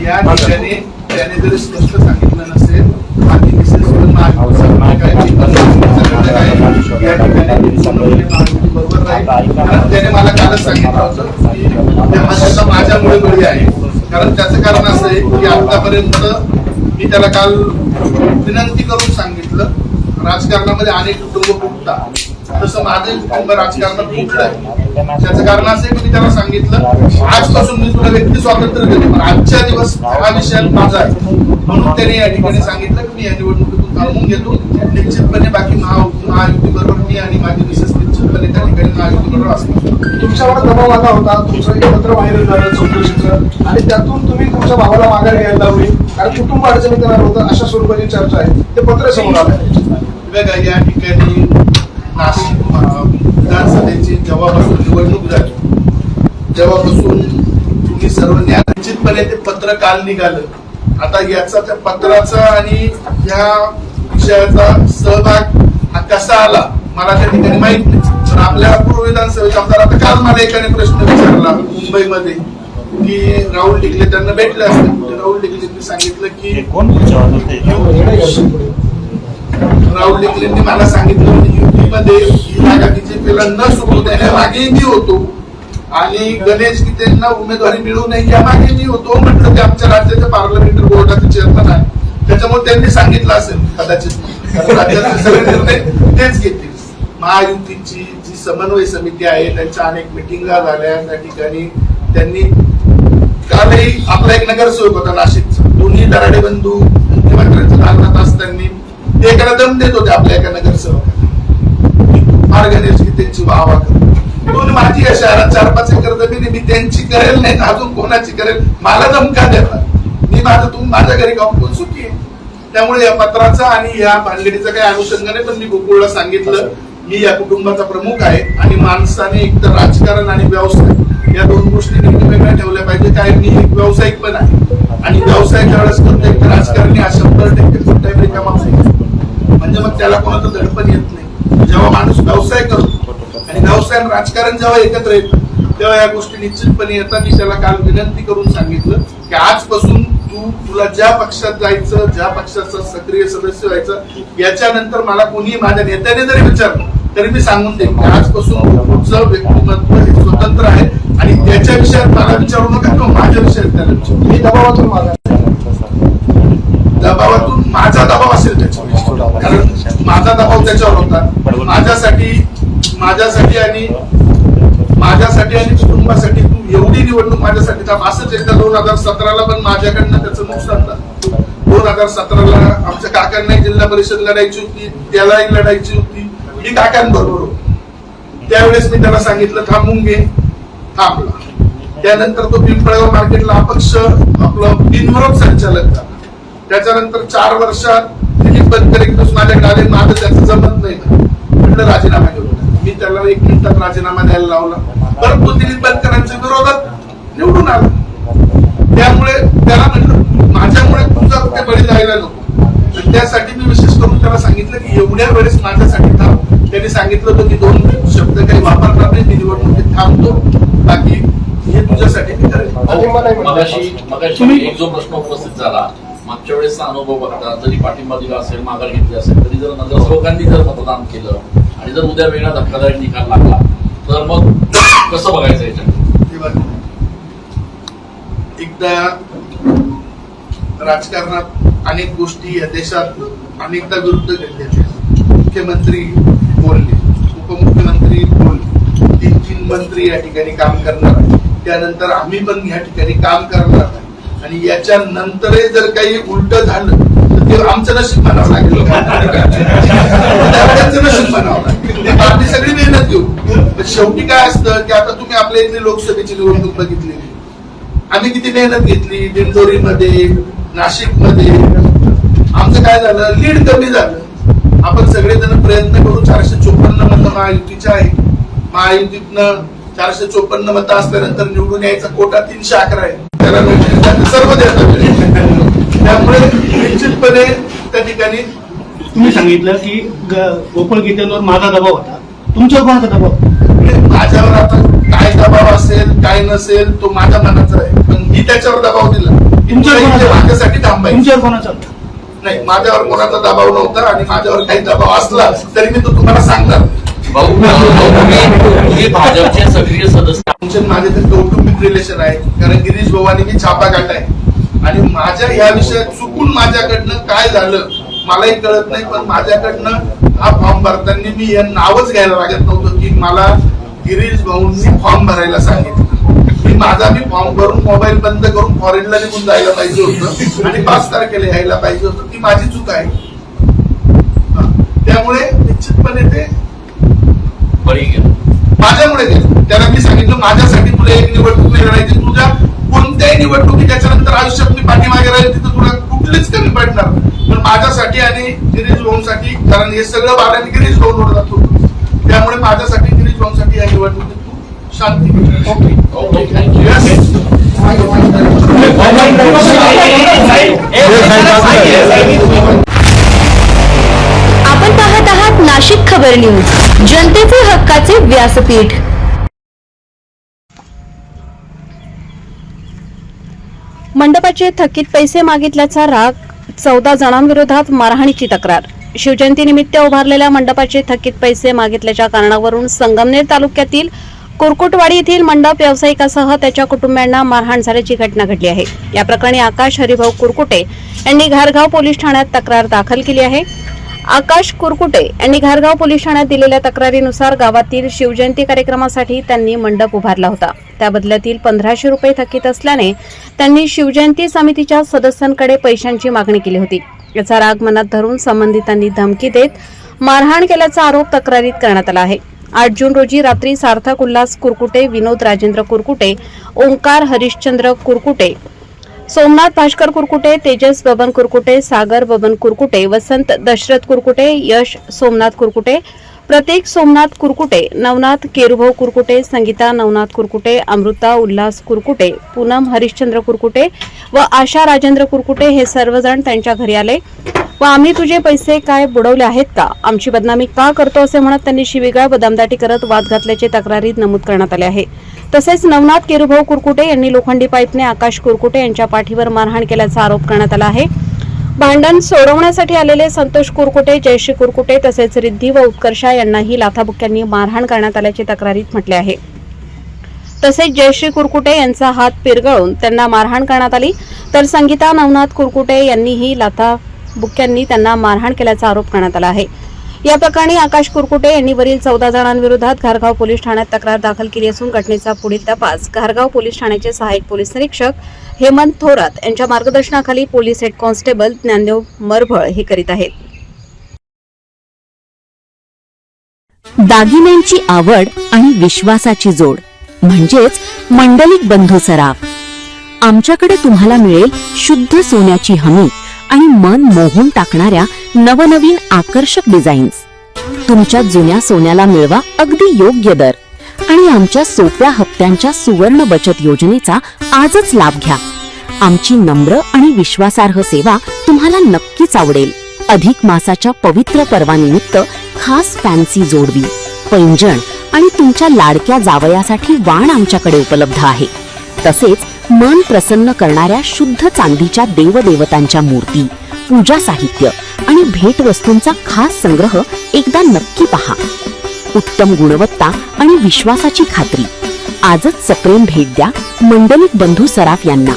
या ठिकाणी त्याने जरी स्पष्ट सांगितलं नसेल आणि बरोबर नाही, कारण त्याने मला कालच सांगितलं होतं की हा शब्द माझ्यामुळे बळी आहे. कारण त्याचं कारण असं आहे की आतापर्यंत मी त्याला काल विनंती करून सांगितलं, राजकारणामध्ये अनेक कुटुंब फुटतात, तसं माझं कुटुंब राजकारणात फुटलं आहे. त्याचं कारण असं आहे की मी त्याला सांगितलं आजपासून मी तुला व्यक्ती स्वातंत्र्य देतो, पण आजच्या दिवस हा विषय माझा आहे. म्हणून त्याने या ठिकाणी सांगितलं की मी या निवडणुकीतून थांबून घेतो. निश्चितपणे बाकी महायुती बरोबर मी आणि माझी विशेष निश्चितपणे त्या ठिकाणी महायुती बरोबर असतो. तुमच्यावर दबाव आला होता, तुमचं एक पत्र व्हायरल झालं चौकशीचं, आणि त्यातून तुम्ही तुमच्या भावाला माघार घ्यायला लावली कारण कुटुंब अडचणीत येणार होतं, अशा स्वरूपाची चर्चा आहे. ते पत्र समोर आलं. बघा, या ठिकाणी नाशिक विधानसभेची जेव्हापासून निवडणूक झाली तेव्हापासून तुम्ही सर्व निश्चितपणे ते पत्र काल निघालं. आता याचा त्या पत्राचा आणि या विषयाचा सहभाग हा कसा आला मला त्या ठिकाणी माहित नाही. पण आपल्या पूर्व विधानसभेचे आमदार, आता काल मला एकाने प्रश्न विचारला मुंबईमध्ये की राहुल डिकले त्यांना भेटले असते. राहुल डिकलेंनी सांगितलं की राहुल डिकलेंनी मला सांगितलं की युपीमध्ये ही जागा बीजेपीला न सुटू देण्यामागे मी होतो आणि गणेश गीतेंना उमेदवारी मिळू नये यामागे मी होतो. म्हटलं ते आमच्या राज्याच्या पार्लमेंटरी बोर्डाचे चेअरमन आहे, त्याच्यामुळे त्यांनी सांगितलं असेल कदाचित राज्याचे सगळे निर्णय तेच घेतील. महायुतीची जी समन्वय समिती आहे त्यांच्या अनेक मिटिंगा झाल्या. त्या ठिकाणी त्यांनी कालही आपला एक नगरसेवक होता नाशिकचा, दोन्ही दराडे बंधू मुख्यमंत्र्यांच्या दालनात असताना ते एकाला दम देत होते आपल्या एका नगरसेवकाला, फार गणेश गीतेंची वाहवा कर. दोन माझी या शहरात 4-5 एकर जमीन मी त्यांची करेल नाही अजून कोणाची करेल, मला धमका देतात. मी माझं तुम्ही माझ्या घरी गाऊन कोण सुखी आहे. त्यामुळे या पत्राचा आणि या भानगडीचा काही अनुषंगाने पण मी गोकुळला सांगितलं मी या कुटुंबाचा प्रमुख आहे आणि माणसाने एकतर राजकारण आणि व्यवसाय या दोन गोष्टी नेहमी वेगळ्या ठेवल्या पाहिजे. काय मी एक व्यावसायिक पण आहे आणि व्यवसाय ज्यावेळेस करतो एक राजकारणी हा 100% कुठल्याही रिकामा म्हणजे मग त्याला कोणाचं दडपण येत नाही. जेव्हा माणूस व्यवसाय करतो आणि व्यवसाय आणि राजकारण जेव्हा एकत्र येतं तेव्हा या गोष्टी निश्चितपणे येतात. मी त्याला काल विनंती करून सांगितलं की आजपासून तुला ज्या पक्षात जायचं, ज्या पक्षाचा सक्रिय सदस्य व्हायचं, याच्यानंतर मला कोणी माझ्या नेत्याने जरी विचारलं तरी मी सांगून देईन की आजपासून पुढचं व्यक्तिमत्व हे स्वतंत्र आहे आणि त्याच्या विषयात मला विचारू नका किंवा माझ्या विषयात त्याला विचारू. मी दबावातून माझा दबाव असेल त्याच्यावर, कारण माझा दबाव त्याच्यावर होता. माझ्यासाठी आणि कुटुंबासाठी तू एवढी निवडणूक माझ्यासाठी थांब. असंच एकदा 2017ला पण माझ्याकडनं त्याचं नुकसान झालं. 2017ला आमच्या काकांना जिल्हा परिषद लढायची होती, त्यालाही लढायची होती, मी काकांबरोबर होतो. त्यावेळेस मी त्याला सांगितलं थांबून घे, थांबला. त्यानंतर तो पिंपळगाव मार्केटला अपक्ष आपलं बिनविरोध संचालक झाला. त्याच्यानंतर 4 वर्षात दिलीप बनकर एक दिवस माझ्याकडे आले, माझं त्याचं जमत नाही म्हटलं राजीनामा घेऊन. मी त्याला 1 मिनिटात राजीनामा द्यायला लावला, परंतु दिलीप बनकरांच्या विरोधात निवडून आला. त्यामुळे त्याला म्हटलं माझ्यामुळे तुझा कुठे बळी जायला नको. त्यासाठी मी विशेष करून त्याला सांगितलं की एवढ्या वेळेस माझ्यासाठी थांब. त्यांनी सांगितलं होतं की 2 शब्द काही वापरणार नाही, मी निवडणुकीत थांबतो, बाकी हे तुझ्यासाठी मी करेल. मगाशी एक जो प्रश्न उपस्थित झाला, मागच्या वेळेसचा अनुभव बघता जरी पाठिंबा दिला असेल, माघार घेतली असेल, तरी जर नगरसेवकांनी जर मतदान केलं आणि जर उद्या वेगळा धक्कादायक निकाल लागला तर मग कसं बघायचं याच्यात? एकदा राजकारणात अनेक गोष्टी या देशात अनेकदा विरुद्ध घडल्या. मुख्यमंत्री बोलले, उपमुख्यमंत्री बोलले, 3 मंत्री या ठिकाणी काम करणार आहे. त्यानंतर आम्ही पण या ठिकाणी काम करणार आहे आणि याच्या नंतरही जर काही उलट झालं तर ते आमचं नशीब म्हणावं लागेल. नशीब म्हणावं लागेल. आपली सगळी मेहनत घेऊ. शेवटी काय असतं की आता तुम्ही आपल्या इथली लोकसभेची निवडणूक बघितली, आम्ही किती मेहनत घेतली दिंडोरीमध्ये, नाशिकमध्ये. आमचं काय झालं, लीड कमी झालं. आपण सगळेजण प्रयत्न करू. 454 मतं महायुतीच्या आहे. महायुतीतनं 454 मतं असल्यानंतर निवडून यायचा कोटा 311 आहे. त्याला सर्व देतात. त्यामुळे निश्चितपणे त्या ठिकाणी तुम्ही सांगितलं की गोकुळ गीतेंवर माझा दबाव होता, तुमच्यावर कोणाचा दबाव? माझ्यावर आता काय दबाव असेल काय नसेल तो माझ्या मनाचा आहे, पण मी त्याच्यावर दबाव दिला. माझ्यासाठी थांबायचं. तुमच्यावर कोणाचा? नाही, माझ्यावर कोणाचा दबाव नव्हता आणि माझ्यावर काही दबाव असला तरी मी तो तुम्हाला सांगणार. भाजपचे सक्रिय सदस्य माझे तर कौटुंबिक रिलेशन आहे, कारण गिरीश भावानी मी छापा काढलाय आणि माझ्या या विषयात चुकून माझ्याकडनं काय झालं मलाही कळत नाही, पण माझ्याकडनं हा फॉर्म भरताना मी हे नावच घ्यायला लागत नव्हतं की मला गिरीश भाऊंनी फॉर्म भरायला सांगितलं. मी फॉर्म भरून मोबाईल बंद करून फॉरेनला निघून जायला पाहिजे होतं आणि 5 तारखेला यायला पाहिजे होतं. ती माझी चूक आहे. त्यामुळे निश्चितपणे ते माझ्यामुळे गेलं. त्याला मी सांगितलं माझ्यासाठी तुला एक निवडणूक नाही लढायची, तुझ्या कोणत्याही निवडणुकी त्याच्यानंतर आयुष्यात मी पाठीमागे राहील तिथं तुला कुठलीच कमी पडणार, पण माझ्यासाठी आणि गिरीश भाऊंसाठी, कारण हे सगळं बाळाने गिरीश भाऊंवर जातो, त्यामुळे माझ्यासाठी गिरीश भाऊंसाठी या निवडणुकीत तू शांती. आपण पाहत आहात नाशिक खबर न्यूज, जनतेचे हक्काचे व्यासपीठ. मंडपाचे थकीत पैसे मागितल्याचा राग, 14 जणांविरोधात मारहाणीची तक्रार. शिवजयंतीनिमित्त उभारलेल्या मंडपाचे थकीत पैसे मागितल्याच्या कारणावरून संगमनेर तालुक्यातील कुरकुटवाडी येथील मंडप व्यावसायिकासह त्याच्या कुटुंबियांना मारहाण झाल्याची घटना घडली आहे. या प्रकरणी आकाश हरिभाऊ कुरकुटे यांनी घारगाव पोलीस ठाण्यात तक्रार दाखल केली आहे. आकाश कुरकुटे यांनी घारगाव पोलीस ठाण्यात दिलेल्या तक्रारीनुसार गावातील शिवजयंती कार्यक्रमासाठी त्यांनी मंडप उभारला होता. त्या बदल्यातील 1500 रुपये थकीत असल्याने त्यांनी शिवजयंती समितीच्या सदस्यांकडे पैशांची मागणी केली होती. याचा राग मनात धरून संबंधितांनी धमकी देत मारहाण केल्याचा आरोप तक्रारीत करण्यात आला आहे. 8 जून रोजी रात्री सार्थक उल्हास कुरकुटे, विनोद राजेंद्र कुरकुटे, ओंकार हरिश्चंद्र कुरकुटे, सोमनाथ भास्कर कुरकुटे, तेजस बबन कुरकुटे, सागर बबन कुरकुटे, वसंत दशरथ कुरकुटे, यश सोमनाथ कुरकुटे, प्रतीक सोमनाथ कुरकुटे, नवनाथ केरुभाऊ कुरकुटे, संगीता नवनाथ कुरकुटे, अमृता उल्हास कुरकुटे, पूनम हरिश्चंद्र कुरकुटे व आशा राजेंद्र कुरकुटे हे सर्वजण त्यांच्या घरी आले व आम्ही तुझे पैसे काय बुडवले आहेत का, आमची बदनामी का करतो असे म्हणत त्यांनी शिवीगाळ व दमदाटी करत वाद घातल्याचे तक्रारीत नमूद करण्यात आले आहे. तसेच नवनाथ केरुभाऊ कुरकुटे यांनी लोखंडी पाईपने आकाश कुरकुटे यांच्या पाठीवर मारहाण केल्याचा आरोप करण्यात आला आहे. भांडण सोडवण्यासाठी आलेले संतोष कुरकुटे, जयश्री कुरकुटे तसेच रिद्धी व उत्कर्षा यांनाही लाथाबुक्क्यांनी मारहाण करण्यात आल्याचे तक्रारीत म्हटले आहे. तसेच जयश्री कुरकुटे यांचा हात पिरगळून त्यांना मारहाण करण्यात आली, तर संगीता नवनाथ कुरकुटे यांनीही लाथाबुक्क्यांनी त्यांना मारहाण केल्याचा आरोप करण्यात आला आहे. या प्रकरणी आकाश कुरकुटे यांनी वरील 14 जणांविरोधात घारगाव पोलीस ठाण्यात तक्रार दाखल केली असून घटनेचा पुढील तपास घारगाव पोलीस ठाण्याचे सहाय्यक पोलीस निरीक्षक हेमंत थोरात यांच्या मार्गदर्शनाखाली पोलीस हेड कॉन्स्टेबल ज्ञानदेव मरभळ हे करीत आहेत. दागिन्यांची आवड आणि विश्वासाची जोड म्हणजेच मंडलिक बंधू सराफ. आमच्याकडे तुम्हाला मिळेल शुद्ध सोन्याची हमी आणि मन मोहून टाकणाऱ्या नवनवीन आकर्षक डिझाईन्स. तुमच्या जुन्या सोन्याला मिळवा अगदी योग्य दर आणि आमच्या सोप्या हप्त्यांच्या सुवर्ण बचत योजनेचा आजच लाभ घ्या. आमची नम्र आणि विश्वासार्ह सेवा तुम्हाला नक्कीच आवडेल. अधिक मासाच्या पवित्र पर्वानिमित्त खास फॅन्सी जोडवी, पैंजण आणि तुमच्या लाडक्या जावयासाठी वाण आमच्याकडे उपलब्ध आहे. तसेच मन प्रसन्न करणाऱ्या शुद्ध चांदीच्या देवदेवतांच्या मूर्ती, पूजा साहित्य आणि भेटवस्तूंचा खास संग्रह एकदा नक्की पहा. उत्तम गुणवत्ता आणि विश्वासाची खात्री. आजच सप्रेम भेट द्या मंडलिक बंधू सराफ यांना.